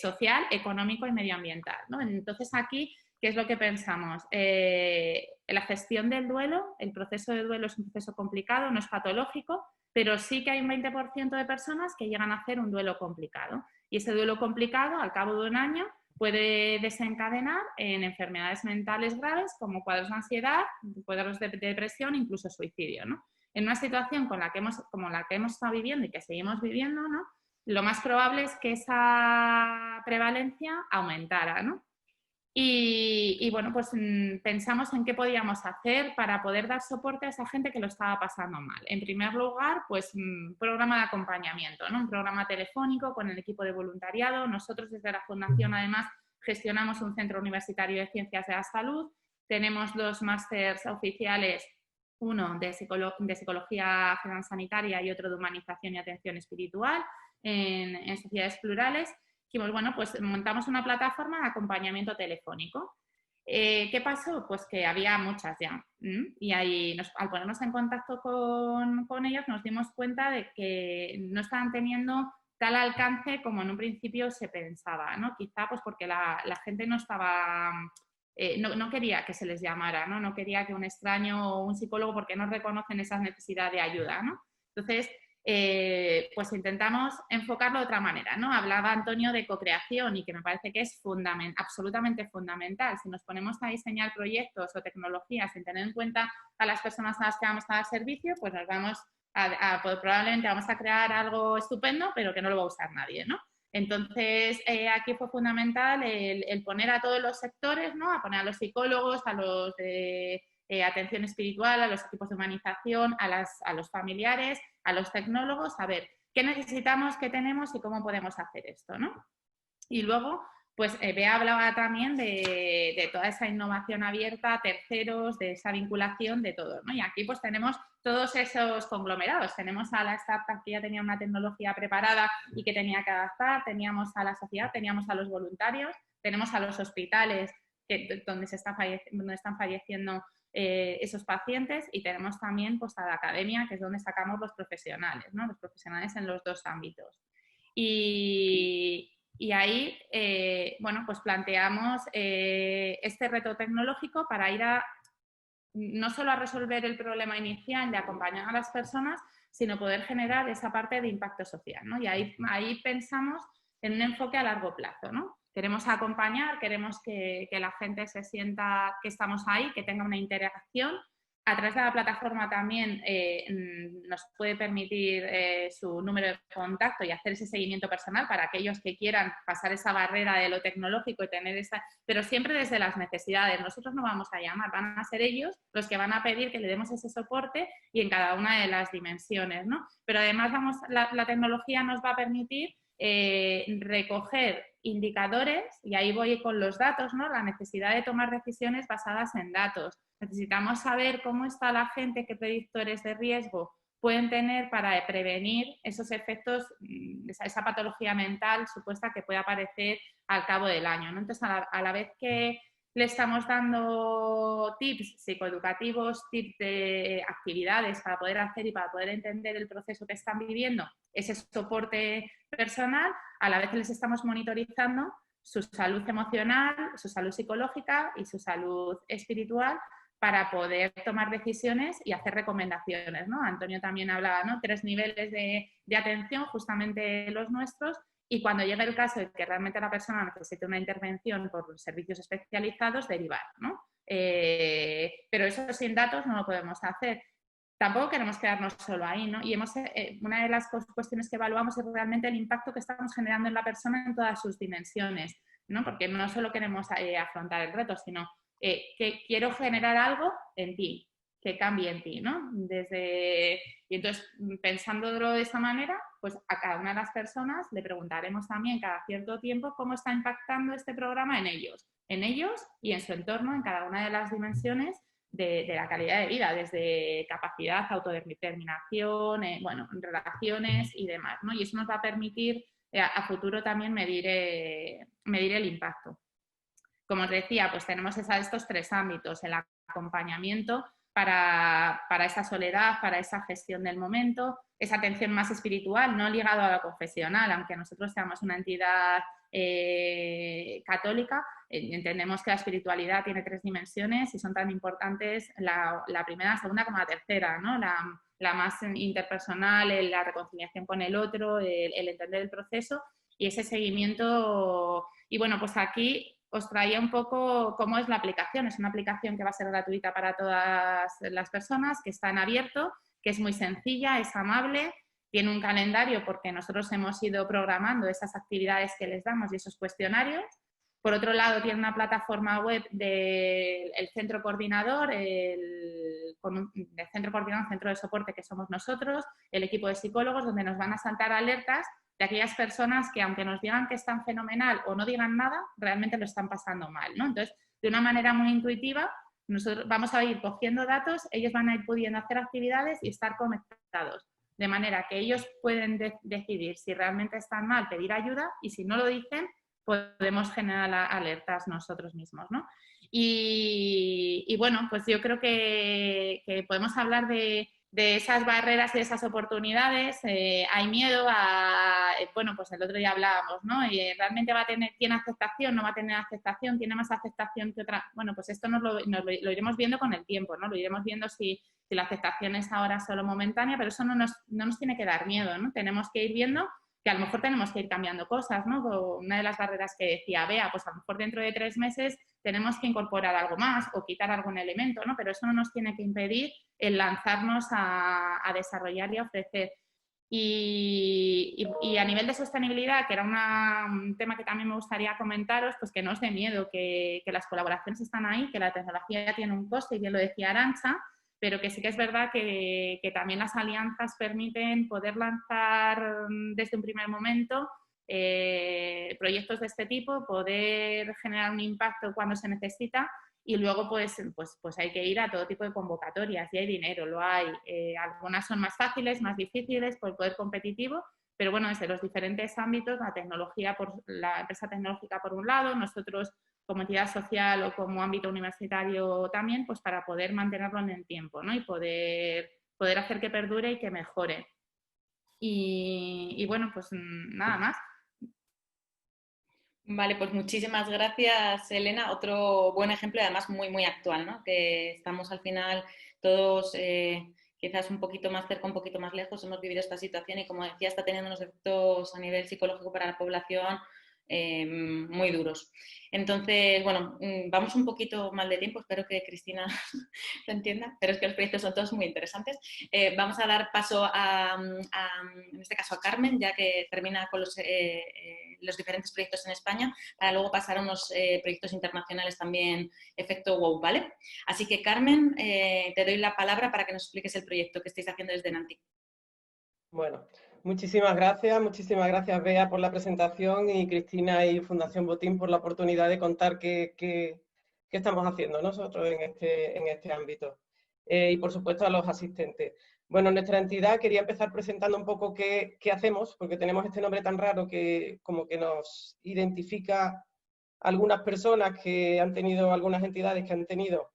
E: social, económico y medioambiental, ¿no? Entonces aquí, ¿qué es lo que pensamos? La gestión del duelo, el proceso de duelo es un proceso complicado, no es patológico, pero sí que hay un 20% de personas que llegan a hacer un duelo complicado. Y ese duelo complicado, al cabo de un año, puede desencadenar en enfermedades mentales graves como cuadros de ansiedad, cuadros de depresión, incluso suicidio, ¿no? En una situación como la que hemos estado viviendo y que seguimos viviendo, ¿no?, lo más probable es que esa prevalencia aumentara, ¿no? Y bueno, pues pensamos en qué podíamos hacer para poder dar soporte a esa gente que lo estaba pasando mal. En primer lugar, pues un programa de acompañamiento, ¿no? Un programa telefónico con el equipo de voluntariado. Nosotros desde la Fundación, además, gestionamos un centro universitario de ciencias de la salud. Tenemos 2 másters oficiales, uno de psicología general sanitaria y otro de humanización y atención espiritual en sociedades plurales. Dijimos, bueno, pues montamos una plataforma de acompañamiento telefónico. ¿Qué pasó? Pues que había muchas ya. Y ahí, al ponernos en contacto con ellos, nos dimos cuenta de que no estaban teniendo tal alcance como en un principio se pensaba, ¿no? Quizá pues porque la gente no estaba... no quería que se les llamara, ¿no? No quería que un extraño o un psicólogo, porque no reconocen esa necesidad de ayuda, ¿no? Entonces, pues intentamos enfocarlo de otra manera, ¿no? Hablaba Antonio de cocreación y que me parece que es absolutamente fundamental. Si nos ponemos a diseñar proyectos o tecnologías sin tener en cuenta a las personas a las que vamos a dar servicio, pues nos vamos pues probablemente vamos a crear algo estupendo, pero que no lo va a usar nadie, ¿no? Entonces, aquí fue fundamental el poner a todos los sectores, ¿no? A poner a los psicólogos, a los de atención espiritual, a los equipos de humanización, a los familiares, a los tecnólogos, a ver qué necesitamos, qué tenemos y cómo podemos hacer esto, ¿no? Y luego, pues Bea hablaba también de toda esa innovación abierta, terceros, de esa vinculación, de todo, ¿no? Y aquí pues tenemos todos esos conglomerados. Tenemos a la startup que ya tenía una tecnología preparada y que tenía que adaptar, teníamos a la sociedad, teníamos a los voluntarios, tenemos a los hospitales donde están falleciendo esos pacientes, y tenemos también pues a la academia, que es donde sacamos los profesionales, ¿no? Los profesionales en los 2 ámbitos. Y ahí, bueno, pues planteamos este reto tecnológico para ir no solo a resolver el problema inicial de acompañar a las personas, sino poder generar esa parte de impacto social, ¿no? Y ahí pensamos en un enfoque a largo plazo, ¿no? Queremos acompañar, queremos que la gente se sienta que estamos ahí, que tenga una interacción. A través de la plataforma también nos puede permitir su número de contacto y hacer ese seguimiento personal para aquellos que quieran pasar esa barrera de lo tecnológico y tener pero siempre desde las necesidades. Nosotros no vamos a llamar, van a ser ellos los que van a pedir que le demos ese soporte y en cada una de las dimensiones, ¿no? Pero además la tecnología nos va a permitir recoger indicadores, y ahí voy con los datos, ¿no? La necesidad de tomar decisiones basadas en datos. Necesitamos saber cómo está la gente, qué predictores de riesgo pueden tener para prevenir esos efectos, esa patología mental supuesta que puede aparecer al cabo del año, ¿no? Entonces, a la vez que le estamos dando tips psicoeducativos, tips de actividades para poder hacer y para poder entender el proceso que están viviendo, ese soporte personal, a la vez les estamos monitorizando su salud emocional, su salud psicológica y su salud espiritual para poder tomar decisiones y hacer recomendaciones, ¿no? Antonio también hablaba, ¿no? 3 niveles de atención, justamente los nuestros, y cuando llegue el caso de que realmente la persona necesite una intervención por servicios especializados, derivar, ¿no? Pero eso sin datos no lo podemos hacer. Tampoco queremos quedarnos solo ahí, ¿no? Y una de las cuestiones que evaluamos es realmente el impacto que estamos generando en la persona en todas sus dimensiones, ¿no? Porque no solo queremos afrontar el reto, sino que quiero generar algo en ti, que cambie en ti, ¿no? Y entonces, pensándolo de esa manera, pues a cada una de las personas le preguntaremos también cada cierto tiempo cómo está impactando este programa en ellos y en su entorno, en cada una de las dimensiones de la calidad de vida, desde capacidad, autodeterminación, bueno, relaciones y demás, ¿no? Y eso nos va a permitir a futuro también medir el impacto. Como os decía, pues tenemos estos 3 ámbitos, el acompañamiento para esa soledad, para esa gestión del momento, esa atención más espiritual, no ligado a la confesional, aunque nosotros seamos una entidad católica, entendemos que la espiritualidad tiene 3 dimensiones y son tan importantes la primera, la segunda como la tercera, ¿no? La más interpersonal, la reconciliación con el otro, el entender el proceso y ese seguimiento. Y bueno, pues aquí os traía un poco cómo es la aplicación. Es una aplicación que va a ser gratuita para todas las personas, que está en abierto, que es muy sencilla, es amable, tiene un calendario porque nosotros hemos ido programando esas actividades que les damos y esos cuestionarios. Por otro lado, tiene una plataforma web del centro coordinador, centro de soporte que somos nosotros, el equipo de psicólogos, donde nos van a saltar alertas de aquellas personas que, aunque nos digan que están fenomenal o no digan nada, realmente lo están pasando mal, ¿no? Entonces, de una manera muy intuitiva, nosotros vamos a ir cogiendo datos, ellos van a ir pudiendo hacer actividades y estar conectados, de manera que ellos pueden decidir si realmente están mal, pedir ayuda, y si no lo dicen, podemos generar alertas nosotros mismos, ¿no? Y bueno, pues yo creo que podemos hablar de esas barreras y de esas oportunidades. Hay miedo a, bueno, pues el otro día hablábamos, ¿no? Y realmente tiene aceptación, no va a tener aceptación, tiene más aceptación que otra. Bueno, pues esto nos lo iremos viendo con el tiempo, ¿no? Lo iremos viendo si la aceptación es ahora solo momentánea, pero eso no nos tiene que dar miedo, ¿no? Tenemos que ir viendo que a lo mejor tenemos que ir cambiando cosas, ¿no? Una de las barreras que decía Bea, pues a lo mejor dentro de 3 meses tenemos que incorporar algo más o quitar algún elemento, ¿no? Pero eso no nos tiene que impedir el lanzarnos a desarrollar y a ofrecer. Y a nivel de sostenibilidad, que era un tema que también me gustaría comentaros, pues que no os dé miedo, que las colaboraciones están ahí, que la tecnología tiene un coste, y bien lo decía Arantxa, pero que sí que es verdad que también las alianzas permiten poder lanzar desde un primer momento proyectos de este tipo, poder generar un impacto cuando se necesita, y luego pues hay que ir a todo tipo de convocatorias, y hay dinero, lo hay. Algunas son más fáciles, más difíciles por el poder competitivo, pero bueno, desde los diferentes ámbitos, la empresa tecnológica por un lado, nosotros como entidad social o como ámbito universitario también, pues para poder mantenerlo en el tiempo, ¿no? Y poder hacer que perdure y que mejore. Y bueno, pues nada más.
B: Vale, pues muchísimas gracias, Elena. Otro buen ejemplo y además muy, muy actual, ¿no? Que estamos al final todos quizás un poquito más cerca, un poquito más lejos, hemos vivido esta situación y, como decía, está teniendo unos efectos a nivel psicológico para la población muy duros. Entonces, bueno, vamos un poquito mal de tiempo, espero que Cristina lo entienda, pero es que los proyectos son todos muy interesantes. Vamos a dar paso en este caso a Carmen, ya que termina con los diferentes proyectos en España, para luego pasar a unos proyectos internacionales también, efecto wow, ¿vale? Así que, Carmen, te doy la palabra para que nos expliques el proyecto que estáis haciendo desde Nantic.
F: Bueno, muchísimas gracias Bea por la presentación, y Cristina y Fundación Botín por la oportunidad de contar qué estamos haciendo nosotros en este ámbito. Y por supuesto a los asistentes. Bueno, nuestra entidad, quería empezar presentando un poco qué hacemos, porque tenemos este nombre tan raro que como que nos identifica a algunas personas que han tenido, algunas entidades que han tenido,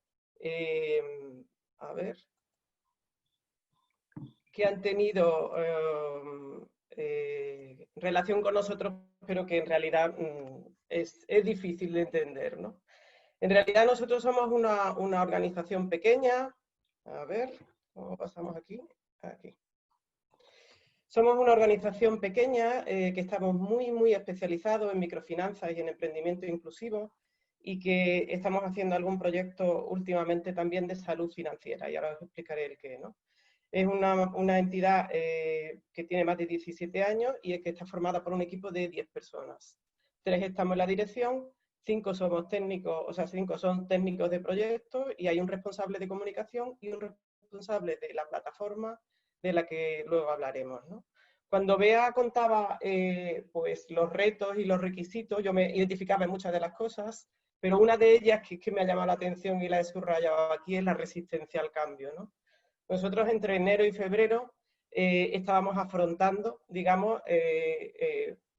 F: relación con nosotros, pero que en realidad es difícil de entender, ¿no? En realidad nosotros somos una organización pequeña. A ver, ¿cómo pasamos aquí? Aquí. Somos una organización pequeña que estamos muy especializados en microfinanzas y en emprendimiento inclusivo, y que estamos haciendo algún proyecto últimamente también de salud financiera, y ahora os explicaré el qué, ¿no? Es una entidad que tiene más de 17 años y es que está formada por un equipo de 10 personas. 3 estamos en la dirección, 5 somos técnicos, o sea, 5 son técnicos de proyecto, y hay un responsable de comunicación y un responsable de la plataforma, de la que luego hablaremos, ¿no? Cuando Bea contaba pues los retos y los requisitos, yo me identificaba en muchas de las cosas. pero una de ellas que me ha llamado la atención y la he subrayado aquí es la resistencia al cambio, ¿no? Nosotros entre enero y febrero estábamos afrontando, digamos,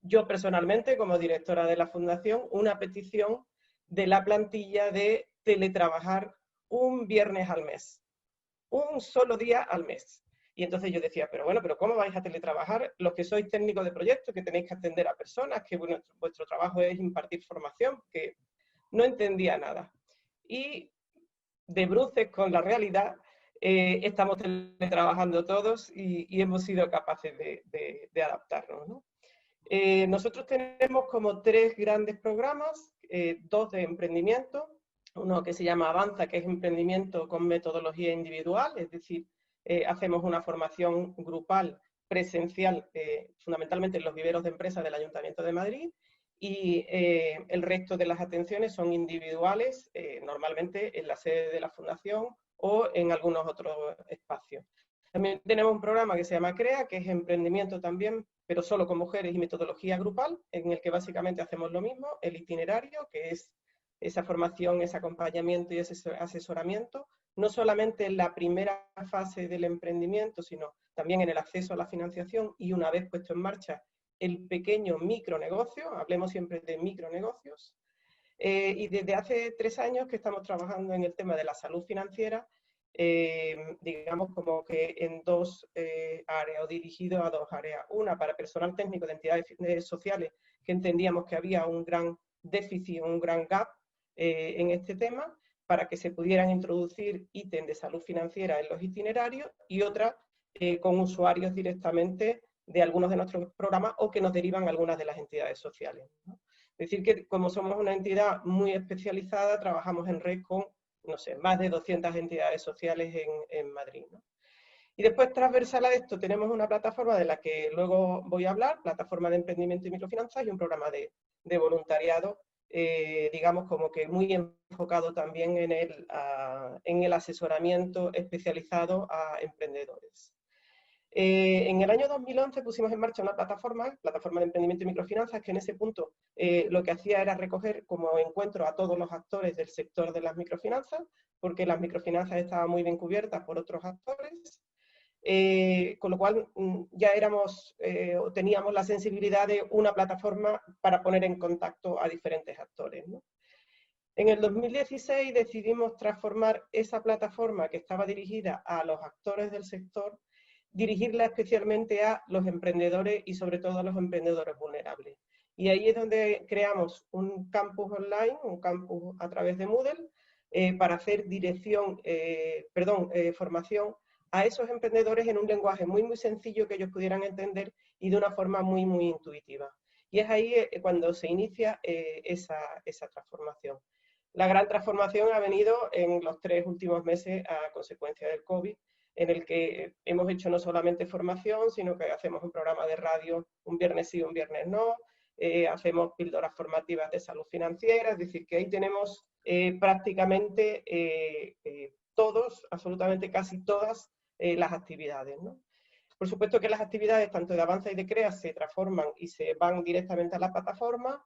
F: yo personalmente como directora de la Fundación, una petición de la plantilla de teletrabajar un viernes al mes, un solo día al mes. Y entonces yo decía, pero bueno, pero ¿cómo vais a teletrabajar los que sois técnicos de proyectos, que tenéis que atender a personas, que bueno, vuestro trabajo es impartir formación? Que no entendía nada. Y de bruces con la realidad, estamos teletrabajando todos y hemos sido capaces de adaptarnos, ¿no? Nosotros tenemos como 3 grandes programas, 2 de emprendimiento, uno que se llama Avanza, que es emprendimiento con metodología individual, es decir, hacemos una formación grupal presencial, fundamentalmente en los viveros de empresas del Ayuntamiento de Madrid, y el resto de las atenciones son individuales, normalmente en la sede de la Fundación o en algunos otros espacios. También tenemos un programa que se llama CREA, que es emprendimiento también, pero solo con mujeres y metodología grupal, en el que básicamente hacemos lo mismo, el itinerario, que es esa formación, ese acompañamiento y ese asesoramiento, no solamente en la primera fase del emprendimiento, sino también en el acceso a la financiación y una vez puesto en marcha el pequeño micronegocio, hablemos siempre de micronegocios, y desde hace 3 años que estamos trabajando en el tema de la salud financiera, digamos como que en 2 áreas, o dirigido a 2 áreas. Una para personal técnico de entidades sociales, que entendíamos que había un gran déficit, un gran gap en este tema, para que se pudieran introducir ítems de salud financiera en los itinerarios, y otra con usuarios directamente de algunos de nuestros programas o que nos derivan algunas de las entidades sociales, ¿no? Es decir, que como somos una entidad muy especializada, trabajamos en red con, no sé, más de 200 entidades sociales en Madrid, ¿no? Y después, transversal a esto, tenemos una plataforma de la que luego voy a hablar, plataforma de emprendimiento y microfinanzas, y un programa de voluntariado, digamos como que muy enfocado también en el asesoramiento especializado a emprendedores. En el año 2011 pusimos en marcha una plataforma de emprendimiento y microfinanzas, que en ese punto lo que hacía era recoger como encuentro a todos los actores del sector de las microfinanzas, porque las microfinanzas estaban muy bien cubiertas por otros actores, con lo cual ya teníamos la sensibilidad de una plataforma para poner en contacto a diferentes actores, ¿no? En el 2016 decidimos transformar esa plataforma que estaba dirigida a los actores del sector, dirigirla especialmente a los emprendedores y sobre todo a los emprendedores vulnerables. Y ahí es donde creamos un campus online, un campus a través de Moodle, para hacer formación a esos emprendedores en un lenguaje muy, muy sencillo que ellos pudieran entender y de una forma muy, muy intuitiva. Y es ahí cuando se inicia esa transformación. La gran transformación ha venido en los 3 últimos meses a consecuencia del COVID, en el que hemos hecho no solamente formación, sino que hacemos un programa de radio un viernes sí, un viernes no, hacemos píldoras formativas de salud financiera, es decir, que ahí tenemos prácticamente todos, absolutamente casi todas las actividades, ¿no? Por supuesto que las actividades tanto de Avanza y de CREA se transforman y se van directamente a la plataforma.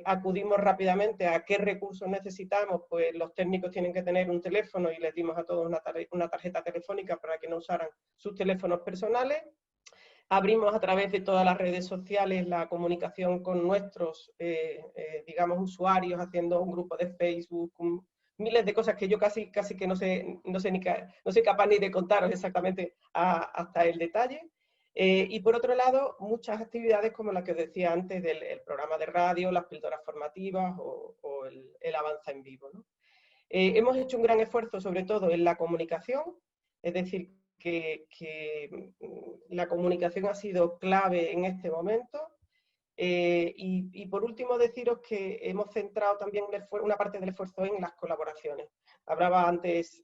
F: Acudimos rápidamente a qué recursos necesitamos, pues los técnicos tienen que tener un teléfono y les dimos a todos una tarjeta telefónica para que no usaran sus teléfonos personales. Abrimos a través de todas las redes sociales la comunicación con nuestros, digamos, usuarios, haciendo un grupo de Facebook, miles de cosas que yo casi que no soy capaz ni de contaros exactamente hasta el detalle. Y por otro lado, muchas actividades como la que os decía antes del programa de radio, las píldoras formativas o el Avanza en vivo, ¿no? Hemos hecho un gran esfuerzo sobre todo en la comunicación, es decir, que la comunicación ha sido clave en este momento. Y por último deciros que hemos centrado también una parte del esfuerzo en las colaboraciones. Hablaba antes,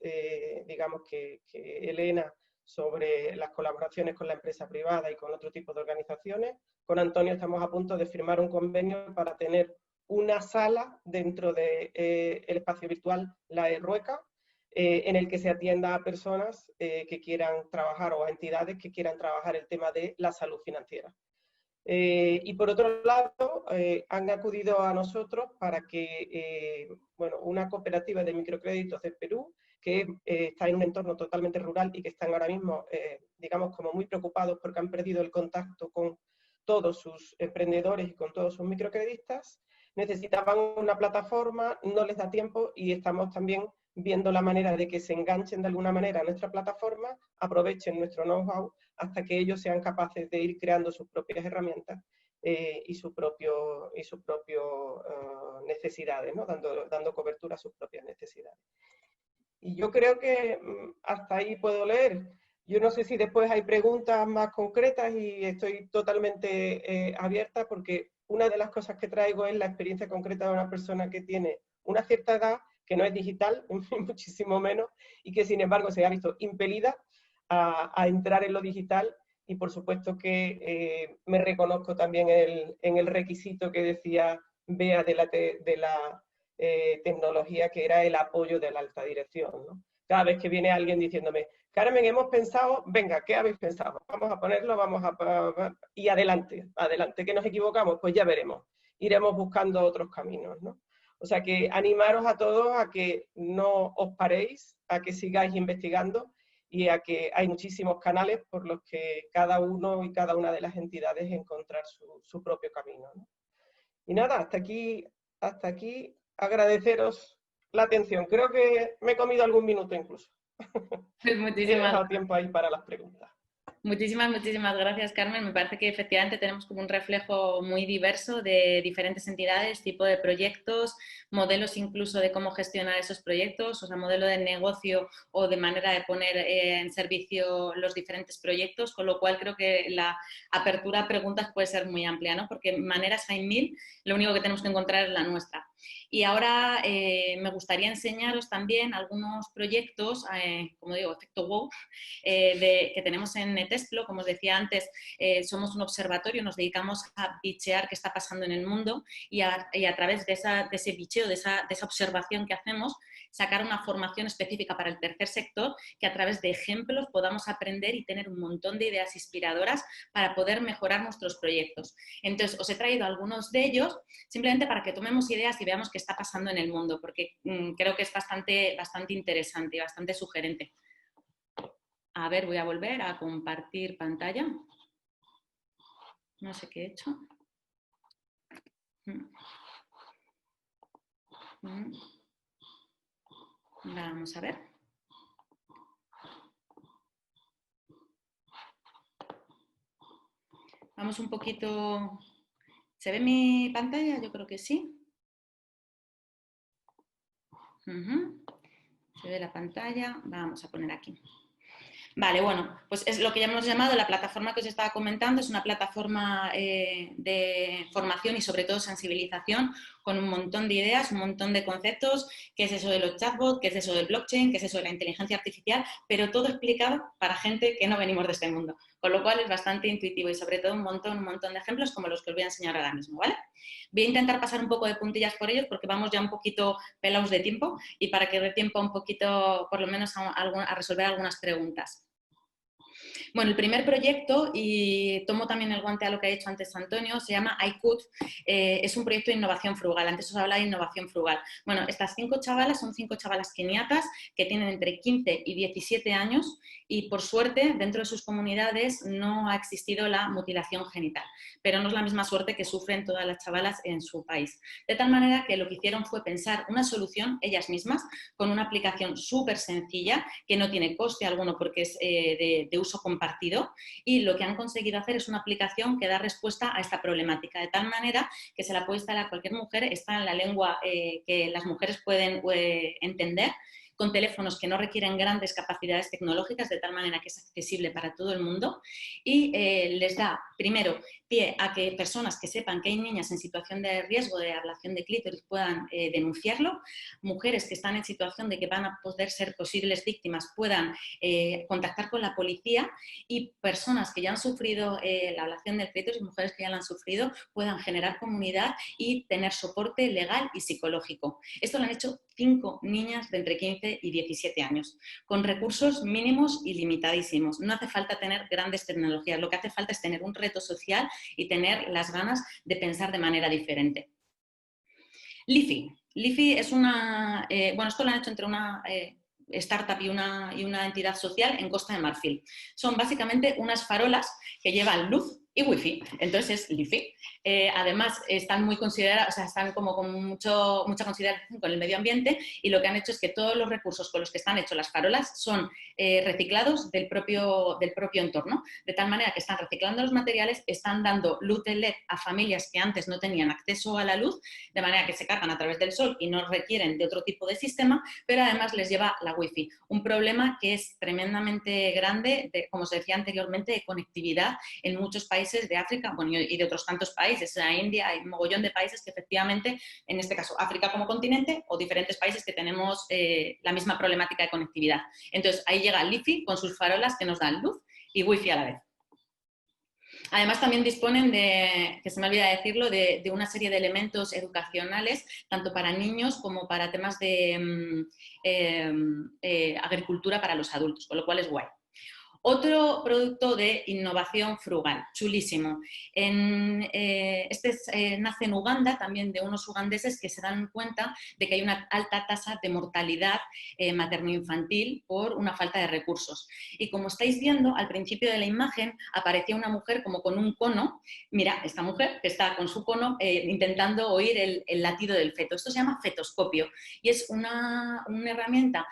F: digamos que Elena, sobre las colaboraciones con la empresa privada y con otro tipo de organizaciones. Con Antonio estamos a punto de firmar un convenio para tener una sala dentro del espacio virtual La Rueca, en el que se atienda a personas que quieran trabajar o a entidades que quieran trabajar el tema de la salud financiera. Y por otro lado, han acudido a nosotros para que, bueno, una cooperativa de microcréditos de Perú, que está en un entorno totalmente rural y que están ahora mismo, digamos, como muy preocupados porque han perdido el contacto con todos sus emprendedores y con todos sus microcredistas, necesitaban una plataforma, no les da tiempo y estamos también viendo la manera de que se enganchen de alguna manera a nuestra plataforma, aprovechen nuestro know-how hasta que ellos sean capaces de ir creando sus propias herramientas y sus propias necesidades, ¿no? dando cobertura a sus propias necesidades. Y yo creo que hasta ahí puedo leer. Yo no sé si después hay preguntas más concretas y estoy totalmente abierta porque una de las cosas que traigo es la experiencia concreta de una persona que tiene una cierta edad, que no es digital, muchísimo menos, y que sin embargo se ha visto impelida a entrar en lo digital y por supuesto que me reconozco también en el requisito que decía Bea de la tecnología, que era el apoyo de la alta dirección, ¿no? Cada vez que viene alguien diciéndome, Carmen, hemos pensado, venga, ¿qué habéis pensado? Vamos a ponerlo, y adelante, adelante, que nos equivocamos, pues ya veremos, iremos buscando otros caminos, ¿no? O sea que animaros a todos a que no os paréis, a que sigáis investigando y a que hay muchísimos canales por los que cada uno y cada una de las entidades encontrar su propio camino, ¿no? Y nada, hasta aquí agradeceros la atención. Creo que me he comido algún minuto incluso.
B: Pues
F: he dejado tiempo ahí para las preguntas.
B: Muchísimas gracias, Carmen. Me parece que efectivamente tenemos como un reflejo muy diverso de diferentes entidades, tipo de proyectos, modelos incluso de cómo gestionar esos proyectos, o sea, modelo de negocio o de manera de poner en servicio los diferentes proyectos, con lo cual creo que la apertura a preguntas puede ser muy amplia, ¿no? Porque maneras hay mil, lo único que tenemos que encontrar es la nuestra. Y ahora me gustaría enseñaros también algunos proyectos, como digo, efecto wow, que tenemos en Netesplo. Como os decía antes, somos un observatorio, nos dedicamos a bichear qué está pasando en el mundo y a través de ese bicheo, de esa observación que hacemos, sacar una formación específica para el tercer sector, que a través de ejemplos podamos aprender y tener un montón de ideas inspiradoras para poder mejorar nuestros proyectos. Entonces, os he traído algunos de ellos simplemente para que tomemos ideas y veamos qué está pasando en el mundo, porque creo que es bastante interesante y bastante sugerente. A ver, voy a volver a compartir pantalla. No sé qué he hecho. Vamos a ver. Vamos un poquito... ¿Se ve mi pantalla? Yo creo que sí. Se ve la pantalla. Vamos a poner aquí. Vale, bueno, pues es lo que ya hemos llamado la plataforma que os estaba comentando, es una plataforma de formación y sobre todo sensibilización con un montón de ideas, un montón de conceptos, qué es eso de los chatbots, qué es eso del blockchain, qué es eso de la inteligencia artificial, pero todo explicado para gente que no venimos de este mundo, con lo cual es bastante intuitivo y sobre todo un montón de ejemplos como los que os voy a enseñar ahora mismo, ¿vale? Voy a intentar pasar un poco de puntillas por ellos porque vamos ya un poquito pelados de tiempo y para que dé tiempo un poquito, por lo menos, a resolver algunas preguntas. Bueno, el primer proyecto, y tomo también el guante a lo que ha dicho antes Antonio, se llama iCood, es un proyecto de innovación frugal. Antes os hablaba de innovación frugal. Bueno, estas 5 chavalas son 5 chavalas keniatas que tienen entre 15 y 17 años y por suerte dentro de sus comunidades no ha existido la mutilación genital, pero no es la misma suerte que sufren todas las chavalas en su país. De tal manera que lo que hicieron fue pensar una solución ellas mismas con una aplicación súper sencilla que no tiene coste alguno porque es de uso compartido y lo que han conseguido hacer es una aplicación que da respuesta a esta problemática de tal manera que se la puede instalar a cualquier mujer, está en la lengua que las mujeres pueden entender, con teléfonos que no requieren grandes capacidades tecnológicas, de tal manera que es accesible para todo el mundo y les da, primero, pie a que personas que sepan que hay niñas en situación de riesgo de ablación de clítoris puedan denunciarlo, mujeres que están en situación de que van a poder ser posibles víctimas puedan contactar con la policía y personas que ya han sufrido la ablación del clítoris, mujeres que ya la han sufrido, puedan generar comunidad y tener soporte legal y psicológico. Esto lo han hecho 5 niñas de entre 15 15 y 17 años, con recursos mínimos y limitadísimos. No hace falta tener grandes tecnologías, lo que hace falta es tener un reto social y tener las ganas de pensar de manera diferente. Lifi. Lifi es una... bueno, esto lo han hecho entre una... startup y una entidad social en Costa de Marfil. Son básicamente unas farolas que llevan luz y wifi, entonces es Lifi. Además, están muy consideradas, o sea, están como con mucha consideración con el medio ambiente, y lo que han hecho es que todos los recursos con los que están hechos las farolas son reciclados del propio entorno, de tal manera que están reciclando los materiales, están dando luz de LED a familias que antes no tenían acceso a la luz, de manera que se cargan a través del sol y no requieren de otro tipo de sistema, pero además les lleva la wifi. Un problema que es tremendamente grande, como os decía anteriormente, de conectividad en muchos países de África, bueno, y de otros tantos países. En la India hay un mogollón de países que efectivamente, en este caso África como continente, o diferentes países que tenemos la misma problemática de conectividad. Entonces ahí llega Lifi con sus farolas que nos dan luz y wifi a la vez. Además, también disponen de, que se me olvida decirlo, de una serie de elementos educacionales, tanto para niños como para temas de agricultura para los adultos, con lo cual es guay. Otro producto de innovación frugal, chulísimo. Nace en Uganda, también de unos ugandeses que se dan cuenta de que hay una alta tasa de mortalidad materno-infantil por una falta de recursos. Y como estáis viendo, al principio de la imagen aparecía una mujer como con un cono. Mira, esta mujer que está con su cono intentando oír el latido del feto. Esto se llama fetoscopio y es una herramienta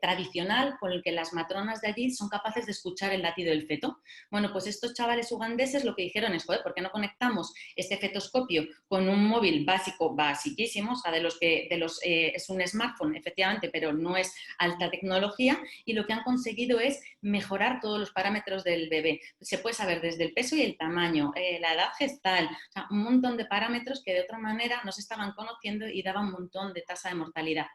B: tradicional con la que las matronas de allí son capaces de escuchar el latido del feto. Bueno, pues estos chavales ugandeses lo que dijeron es, joder, ¿por qué no conectamos este fetoscopio con un móvil básico, basiquísimo? O sea, es un smartphone, efectivamente, pero no es alta tecnología, y lo que han conseguido es mejorar todos los parámetros del bebé. Se puede saber desde el peso y el tamaño, la edad gestal, o sea, un montón de parámetros que de otra manera no se estaban conociendo y daban un montón de tasa de mortalidad.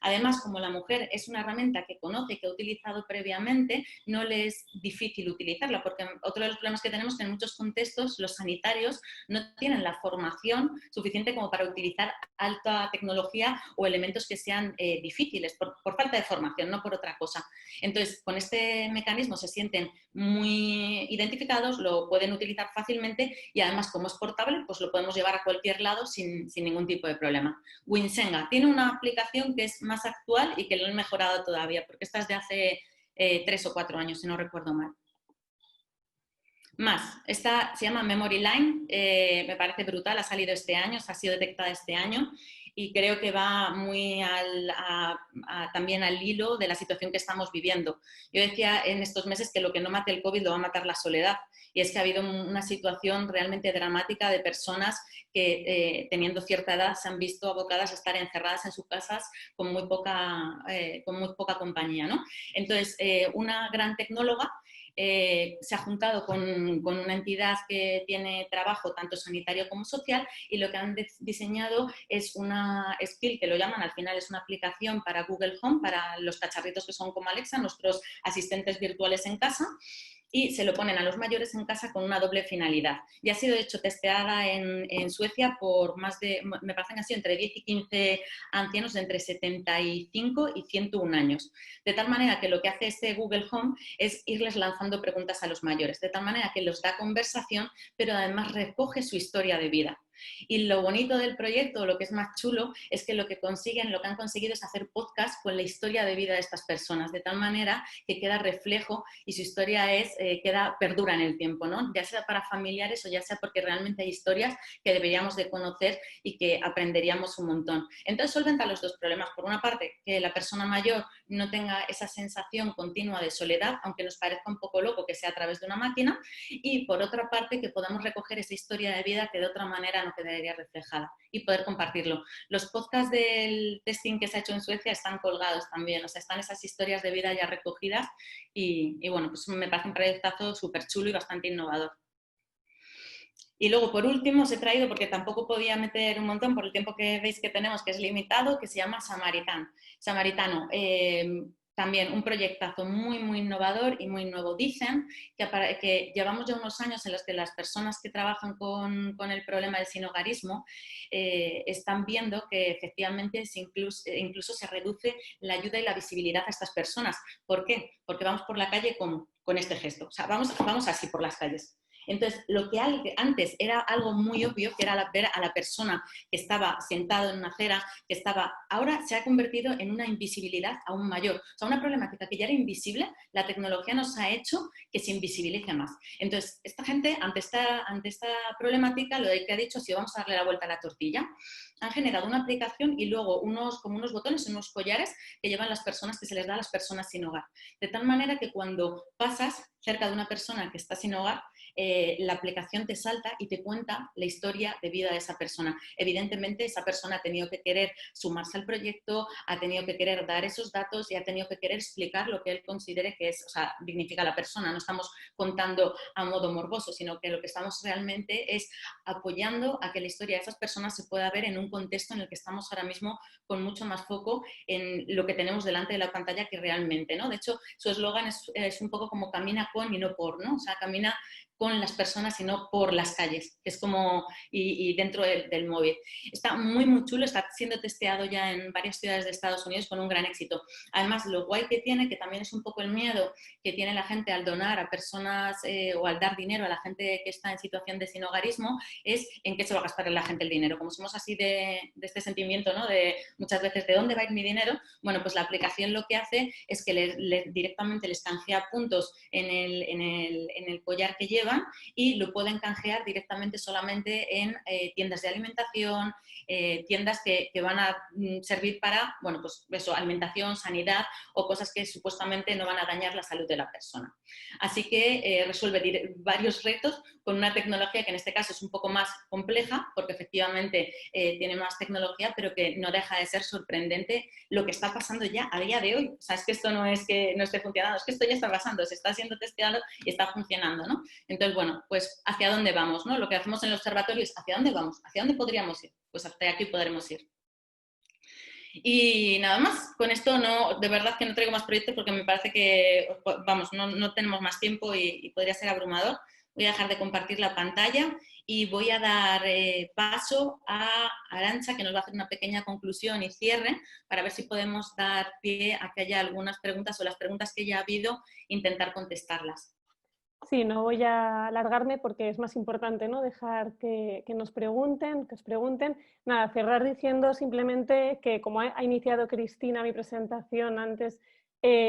B: Además, como la mujer es una herramienta que conoce y que ha utilizado previamente, no le es difícil utilizarla, porque otro de los problemas que tenemos es que en muchos contextos los sanitarios no tienen la formación suficiente como para utilizar alta tecnología o elementos que sean difíciles, por falta de formación, no por otra cosa. Entonces, con este mecanismo se sienten muy identificados, lo pueden utilizar fácilmente y además, como es portable, pues lo podemos llevar a cualquier lado sin ningún tipo de problema. Winsenga tiene una aplicación que es más actual y que lo han mejorado todavía, porque esta es de hace 3 o 4 años, si no recuerdo mal. Más, esta se llama Memory Line, me parece brutal, ha salido este año, ha sido detectada este año y creo que va muy también al hilo de la situación que estamos viviendo. Yo decía en estos meses que lo que no mate el COVID lo va a matar la soledad, y es que ha habido una situación realmente dramática de personas que teniendo cierta edad se han visto abocadas a estar encerradas en sus casas con muy poca compañía, ¿no? Entonces, una gran tecnóloga se ha juntado con una entidad que tiene trabajo tanto sanitario como social, y lo que han diseñado es una skill que lo llaman, al final es una aplicación para Google Home, para los cacharritos que son como Alexa, nuestros asistentes virtuales en casa, y se lo ponen a los mayores en casa con una doble finalidad. Ya ha sido, de hecho, testeada en Suecia por más de, me parece que ha sido entre 10 y 15 ancianos de entre 75 y 101 años. De tal manera que lo que hace este Google Home es irles lanzando preguntas a los mayores, de tal manera que los da conversación, pero además recoge su historia de vida. Y lo bonito del proyecto, lo que es más chulo, es que lo que han conseguido es hacer podcast con la historia de vida de estas personas, de tal manera que queda reflejo y su historia perdura en el tiempo, ¿no? Ya sea para familiares o ya sea porque realmente hay historias que deberíamos de conocer y que aprenderíamos un montón. Entonces solventa los dos problemas. Por una parte, que la persona mayor no tenga esa sensación continua de soledad, aunque nos parezca un poco loco que sea a través de una máquina, y por otra parte, que podamos recoger esa historia de vida que de otra manera no quedaría reflejada y poder compartirlo. Los podcasts del testing que se ha hecho en Suecia están colgados también, o sea, están esas historias de vida ya recogidas y bueno, pues me parece un proyectazo súper chulo y bastante innovador. Y luego, por último, os he traído, porque tampoco podía meter un montón por el tiempo que veis que tenemos, que es limitado, que se llama Samaritano. también un proyectazo muy, muy innovador y muy nuevo. Dicen que llevamos ya unos años en los que las personas que trabajan con el problema del sinhogarismo están viendo que efectivamente incluso se reduce la ayuda y la visibilidad a estas personas. ¿Por qué? Porque vamos por la calle con este gesto. O sea, vamos así por las calles. Entonces, lo que antes era algo muy obvio, que era ver a la persona que estaba sentado en una acera, ahora se ha convertido en una invisibilidad aún mayor. O sea, una problemática que ya era invisible, la tecnología nos ha hecho que se invisibilice más. Entonces, esta gente, ante esta problemática, lo que ha dicho ha sido, vamos a darle la vuelta a la tortilla. Han generado una aplicación y luego como unos botones, unos collares que llevan las personas, que se les da a las personas sin hogar. De tal manera que cuando pasas cerca de una persona que está sin hogar, la aplicación te salta y te cuenta la historia de vida de esa persona. Evidentemente, esa persona ha tenido que querer sumarse al proyecto, ha tenido que querer dar esos datos y ha tenido que querer explicar lo que él considere que es, o sea, dignifica a la persona. No estamos contando a modo morboso, sino que lo que estamos realmente es apoyando a que la historia de esas personas se pueda ver en un contexto en el que estamos ahora mismo con mucho más foco en lo que tenemos delante de la pantalla que realmente, ¿no? De hecho, su eslogan es un poco como camina con y no por, ¿no? O sea, camina con las personas y no por las calles, que es como, y dentro del móvil. Está muy, muy chulo, está siendo testeado ya en varias ciudades de Estados Unidos con un gran éxito. Además, lo guay que tiene, que también es un poco el miedo que tiene la gente al donar a personas o al dar dinero a la gente que está en situación de sinhogarismo, es en qué se va a gastar la gente el dinero. Como somos así de este sentimiento, ¿no? De muchas veces, ¿de dónde va a ir mi dinero? Bueno, pues la aplicación lo que hace es que directamente les canjea puntos en el collar que lleva y lo pueden canjear directamente solamente en tiendas de alimentación, tiendas que van a servir para, bueno, pues eso, alimentación, sanidad o cosas que supuestamente no van a dañar la salud de la persona. Así que resuelve varios retos con una tecnología que en este caso es un poco más compleja, porque efectivamente tiene más tecnología, pero que no deja de ser sorprendente lo que está pasando ya a día de hoy. O sea, es que esto no es que no esté funcionando, es que esto ya está pasando, se está siendo testeado y está funcionando, ¿no? Entonces, bueno, pues ¿hacia dónde vamos, no? Lo que hacemos en el observatorio es ¿hacia dónde vamos? ¿Hacia dónde podríamos ir? Pues hasta aquí podremos ir. Y nada más, con esto no, de verdad que no traigo más proyectos porque me parece que, vamos, no tenemos más tiempo y podría ser abrumador. Voy a dejar de compartir la pantalla y voy a dar paso a Arantxa, que nos va a hacer una pequeña conclusión y cierre para ver si podemos dar pie a que haya algunas preguntas o las preguntas que ya ha habido, intentar contestarlas.
D: Sí, no voy a alargarme porque es más importante, ¿no? Dejar que os pregunten. Nada, cerrar diciendo simplemente que, como ha iniciado Cristina mi presentación antes,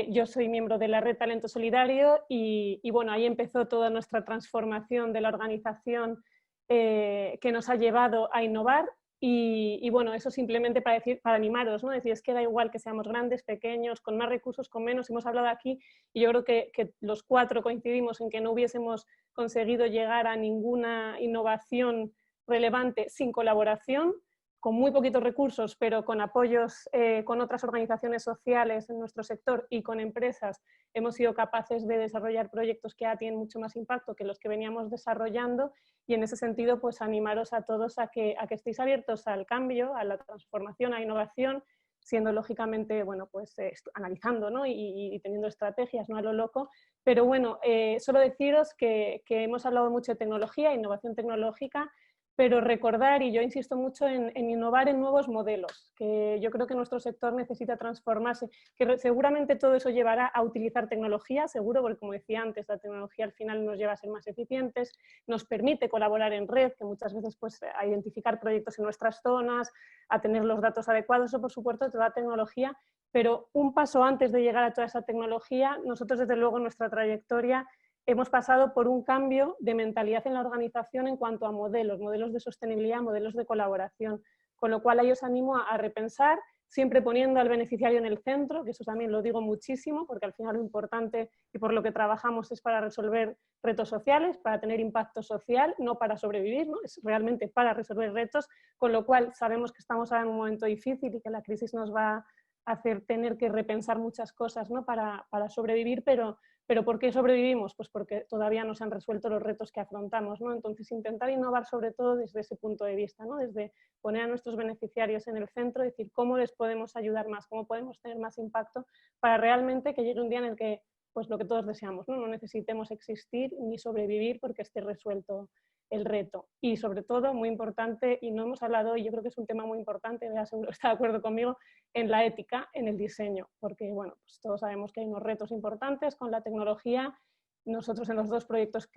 D: yo soy miembro de la Red Talento Solidario y bueno, ahí empezó toda nuestra transformación de la organización que nos ha llevado a innovar. Y bueno, eso simplemente para animaros, ¿no? Decir, es que da igual que seamos grandes, pequeños, con más recursos, con menos. Hemos hablado aquí y yo creo que los cuatro coincidimos en que no hubiésemos conseguido llegar a ninguna innovación relevante sin colaboración, con muy poquitos recursos, pero con apoyos con otras organizaciones sociales en nuestro sector y con empresas, hemos sido capaces de desarrollar proyectos que ya tienen mucho más impacto que los que veníamos desarrollando. Y en ese sentido, pues animaros a todos a que estéis abiertos al cambio, a la transformación, a la innovación, siendo lógicamente, bueno, pues analizando, ¿no? y teniendo estrategias, no a lo loco. Pero bueno, solo deciros que hemos hablado mucho de tecnología, innovación tecnológica, pero recordar, y yo insisto mucho en innovar en nuevos modelos, que yo creo que nuestro sector necesita transformarse, que seguramente todo eso llevará a utilizar tecnología, seguro, porque como decía antes, la tecnología al final nos lleva a ser más eficientes, nos permite colaborar en red, que muchas veces pues a identificar proyectos en nuestras zonas, a tener los datos adecuados, eso por supuesto toda la tecnología, pero un paso antes de llegar a toda esa tecnología, nosotros desde luego en nuestra trayectoria hemos pasado por un cambio de mentalidad en la organización en cuanto a modelos de sostenibilidad, modelos de colaboración, con lo cual ahí os animo a repensar, siempre poniendo al beneficiario en el centro, que eso también lo digo muchísimo, porque al final lo importante y por lo que trabajamos es para resolver retos sociales, para tener impacto social, no para sobrevivir, ¿no? Es realmente para resolver retos, con lo cual sabemos que estamos ahora en un momento difícil y que la crisis nos va a hacer tener que repensar muchas cosas, ¿no? para sobrevivir, pero ¿Pero por qué sobrevivimos? Pues porque todavía no se han resuelto los retos que afrontamos, ¿no? Entonces, intentar innovar sobre todo desde ese punto de vista, ¿no? Desde poner a nuestros beneficiarios en el centro, decir cómo les podemos ayudar más, cómo podemos tener más impacto para realmente que llegue un día en el que, pues lo que todos deseamos, ¿no? No necesitemos existir ni sobrevivir porque esté resuelto el reto. Y sobre todo, muy importante, y no hemos hablado hoy, yo creo que es un tema muy importante, Bea seguro está de acuerdo conmigo, en la ética, en el diseño, porque bueno, pues todos sabemos que hay unos retos importantes con la tecnología. Nosotros en los dos proyectos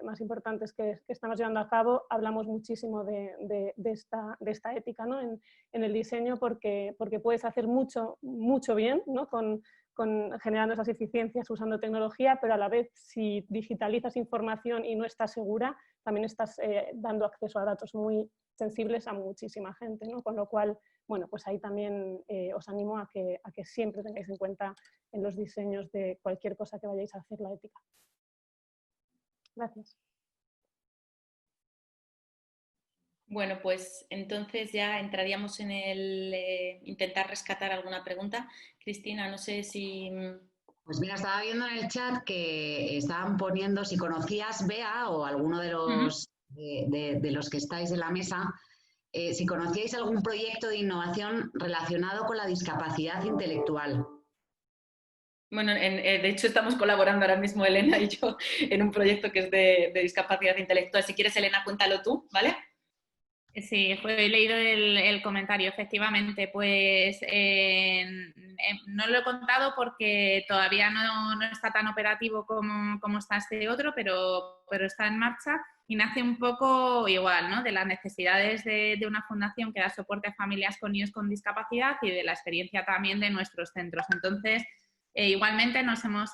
D: más importantes que estamos llevando a cabo hablamos muchísimo de esta ética, ¿no? en el diseño porque puedes hacer mucho bien, ¿no? Generando esas eficiencias usando tecnología, pero a la vez si digitalizas información y no estás segura, también estás dando acceso a datos muy sensibles a muchísima gente, ¿no? Con lo cual, bueno, pues ahí también os animo a que siempre tengáis en cuenta en los diseños de cualquier cosa que vayáis a hacer la ética. Gracias.
B: Bueno, pues entonces ya entraríamos en el intentar rescatar alguna pregunta. Cristina, no sé si...
A: Pues mira, estaba viendo en el chat que estaban poniendo si conocías, Bea, o alguno de los, de los que estáis en la mesa, si conocíais algún proyecto de innovación relacionado con la discapacidad intelectual.
B: Bueno, de hecho estamos colaborando ahora mismo Elena y yo en un proyecto que es de discapacidad intelectual. Si quieres, Elena, cuéntalo tú, ¿vale?
E: Sí, he leído el comentario, efectivamente, pues no lo he contado porque todavía no está tan operativo como está este otro, pero está en marcha y nace un poco igual, ¿no? De las necesidades de una fundación que da soporte a familias con niños con discapacidad y de la experiencia también de nuestros centros. Entonces, igualmente nos hemos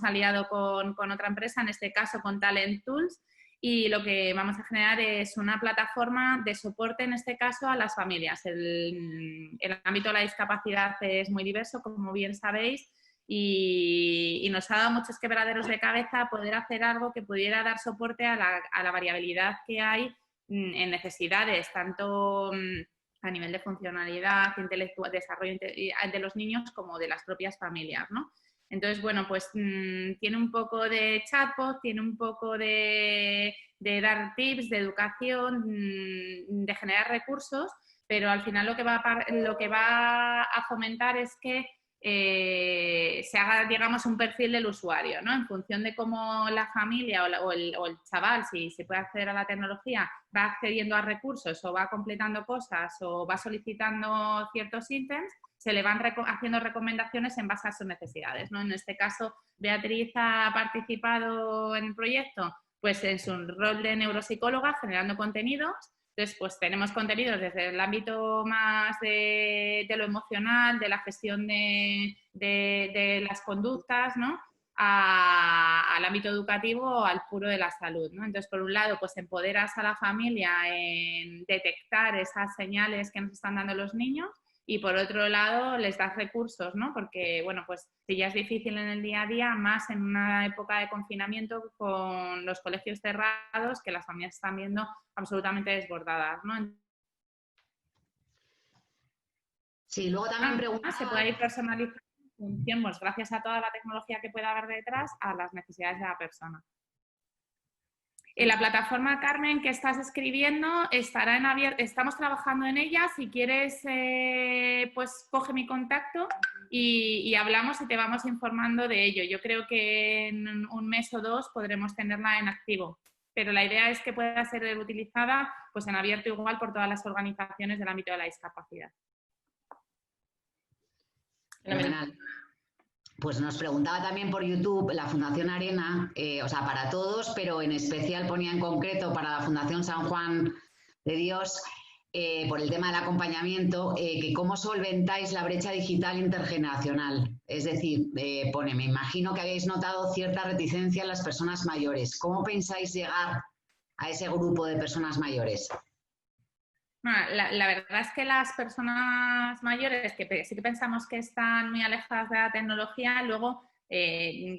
E: aliado con otra empresa, en este caso con Talent Tools, y lo que vamos a generar es una plataforma de soporte, en este caso, a las familias. El ámbito de la discapacidad es muy diverso, como bien sabéis, y nos ha dado muchos quebraderos de cabeza poder hacer algo que pudiera dar soporte a la variabilidad que hay en necesidades, tanto a nivel de funcionalidad, intelectual, desarrollo de los niños como de las propias familias, ¿no? Entonces, bueno, pues tiene un poco de chatbot, tiene un poco de dar tips, de educación, de generar recursos, pero al final lo que va a fomentar es que se haga, digamos, un perfil del usuario, ¿no? En función de cómo la familia o el chaval, si se puede acceder a la tecnología, va accediendo a recursos o va completando cosas o va solicitando ciertos ítems, se le van haciendo recomendaciones en base a sus necesidades, ¿no? En este caso, Beatriz ha participado en el proyecto pues en su rol de neuropsicóloga generando contenidos. Entonces, pues tenemos contenidos desde el ámbito más de lo emocional, de la gestión de las conductas, ¿no? Al ámbito educativo, al puro de la salud, ¿no? Entonces, por un lado, pues empoderas a la familia en detectar esas señales que nos están dando los niños, y por otro lado les das recursos, ¿no? Porque, bueno, pues si ya es difícil en el día a día, más en una época de confinamiento con los colegios cerrados, que las familias están viendo absolutamente desbordadas, ¿no?
A: Sí, luego también preguntaba...
E: Se puede ir personalizando en función, pues, gracias a toda la tecnología que pueda haber detrás, a las necesidades de la persona. En la plataforma, Carmen, que estás escribiendo, estará en abierto. Estamos trabajando en ella. Si quieres, pues coge mi contacto y hablamos y te vamos informando de ello. Yo creo que en un mes o dos podremos tenerla en activo. Pero la idea es que pueda ser utilizada pues, en abierto igual por todas las organizaciones del ámbito de la discapacidad.
A: Fenomenal. Pues nos preguntaba también por YouTube la Fundación Arena, o sea, para todos, pero en especial ponía en concreto para la Fundación San Juan de Dios, por el tema del acompañamiento, que cómo solventáis la brecha digital intergeneracional. Es decir, me imagino que habéis notado cierta reticencia en las personas mayores. ¿Cómo pensáis llegar a ese grupo de personas mayores?
E: La verdad es que las personas mayores, que sí que pensamos que están muy alejadas de la tecnología, luego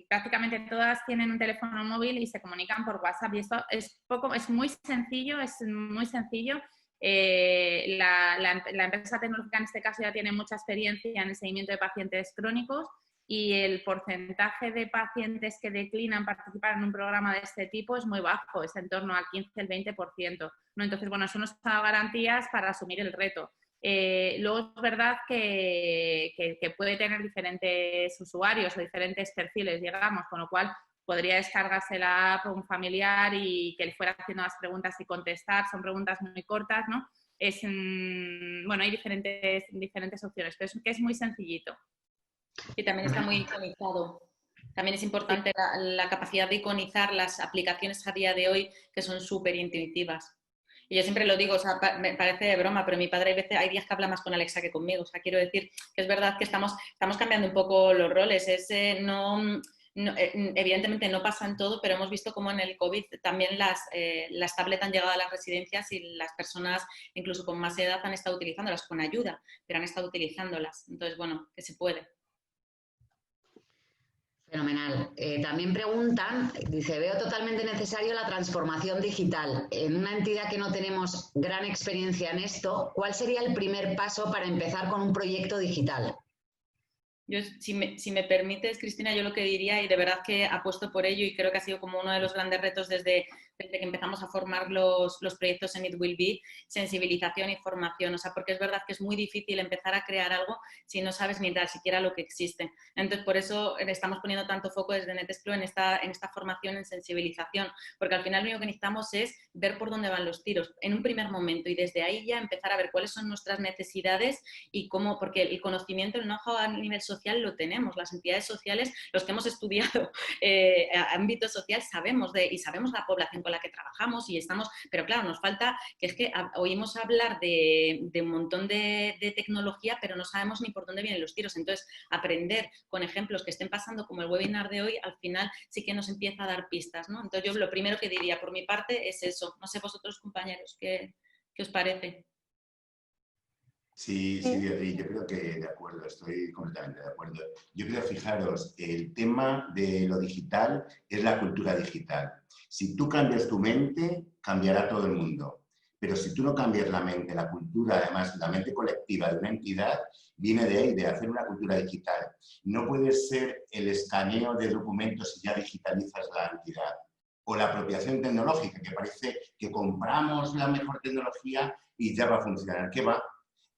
E: prácticamente todas tienen un teléfono móvil y se comunican por WhatsApp. Y esto es muy sencillo, la empresa tecnológica en este caso ya tiene mucha experiencia en el seguimiento de pacientes crónicos y el porcentaje de pacientes que declinan participar en un programa de este tipo es muy bajo, es en torno al 15-20%, ¿no? Entonces, bueno, eso nos da garantías para asumir el reto. Luego es verdad que puede tener diferentes usuarios o diferentes perfiles, digamos, con lo cual podría descargarse la app un familiar y que le fuera haciendo las preguntas y contestar. Son preguntas muy cortas, ¿no? Bueno, hay diferentes opciones, pero es muy sencillito.
B: Y también está muy iconizado. También es importante la capacidad de iconizar las aplicaciones a día de hoy, que son súper intuitivas. Y yo siempre lo digo, o sea, me parece de broma, pero mi padre hay días que habla más con Alexa que conmigo. O sea, quiero decir que es verdad que estamos cambiando un poco los roles. Evidentemente no pasa en todo, pero hemos visto cómo en el COVID también las tablets han llegado a las residencias y las personas, incluso con más edad, han estado utilizándolas con ayuda, pero han estado utilizándolas. Entonces, bueno, que se puede.
A: Fenomenal. También preguntan, dice, veo totalmente necesario la transformación digital. En una entidad que no tenemos gran experiencia en esto, ¿cuál sería el primer paso para empezar con un proyecto digital?
B: Yo, si me permites, Cristina, yo lo que diría, y de verdad que apuesto por ello y creo que ha sido como uno de los grandes retos desde que empezamos a formar los proyectos en It Will Be, sensibilización y formación. O sea, porque es verdad que es muy difícil empezar a crear algo si no sabes ni tan siquiera lo que existe. Entonces, por eso estamos poniendo tanto foco desde NetExplo en esta formación, en sensibilización, porque al final lo único que necesitamos es ver por dónde van los tiros en un primer momento y desde ahí ya empezar a ver cuáles son nuestras necesidades y cómo, porque el conocimiento, el know-how a nivel social lo tenemos. Las entidades sociales, los que hemos estudiado ámbito social, sabemos la población con la que trabajamos y estamos, pero claro, nos falta que es que oímos hablar de un montón de tecnología, pero no sabemos ni por dónde vienen los tiros. Entonces, aprender con ejemplos que estén pasando como el webinar de hoy, al final sí que nos empieza a dar pistas, ¿no? Entonces, yo lo primero que diría por mi parte es eso. No sé vosotros, compañeros, ¿qué os parece?
C: Sí, yo creo que de acuerdo, estoy completamente de acuerdo. Yo creo, fijaros, el tema de lo digital es la cultura digital. Si tú cambias tu mente, cambiará todo el mundo. Pero si tú no cambias la mente, la cultura, además, la mente colectiva de una entidad, viene de ahí, de hacer una cultura digital. No puede ser el escaneo de documentos y ya digitalizas la entidad. O la apropiación tecnológica, que parece que compramos la mejor tecnología y ya va a funcionar. ¿Qué va?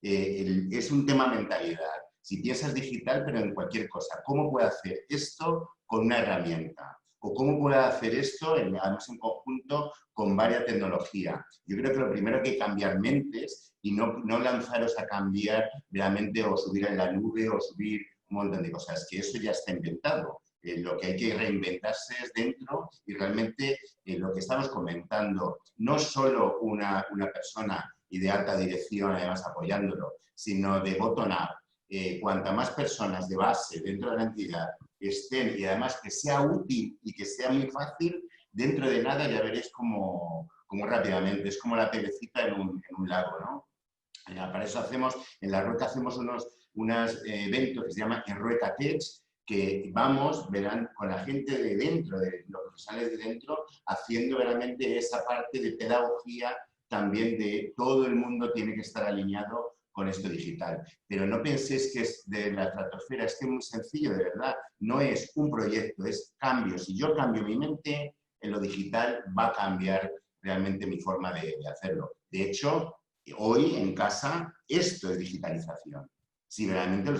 C: Es un tema mentalidad. Si piensas digital, pero en cualquier cosa, ¿cómo puedo hacer esto con una herramienta? ¿O cómo puedo hacer esto, además en conjunto, con varias tecnologías? Yo creo que lo primero que hay que cambiar mentes y no lanzaros a cambiar realmente o subir en la nube o subir un montón de cosas, que eso ya está inventado. Lo que hay que reinventarse es dentro y realmente lo que estamos comentando, no solo una persona y de alta dirección, además apoyándolo, sino de bottom-up. Cuanta más personas de base dentro de la entidad estén y además que sea útil y que sea muy fácil, dentro de nada ya veréis cómo rápidamente, es como la pelecita en un lago, ¿no? Para eso hacemos, en La Rueca hacemos unos eventos que se llaman Enrueca Tech, que verán, con la gente de dentro, de los profesionales de dentro, haciendo realmente esa parte de pedagogía también de todo el mundo tiene que estar alineado con esto digital. Pero no penséis que es de la estratosfera, es que es muy sencillo, de verdad. No es un proyecto, es cambio. Si yo cambio mi mente, en lo digital va a cambiar realmente mi forma de hacerlo. De hecho, hoy en casa, esto es digitalización. Si realmente lo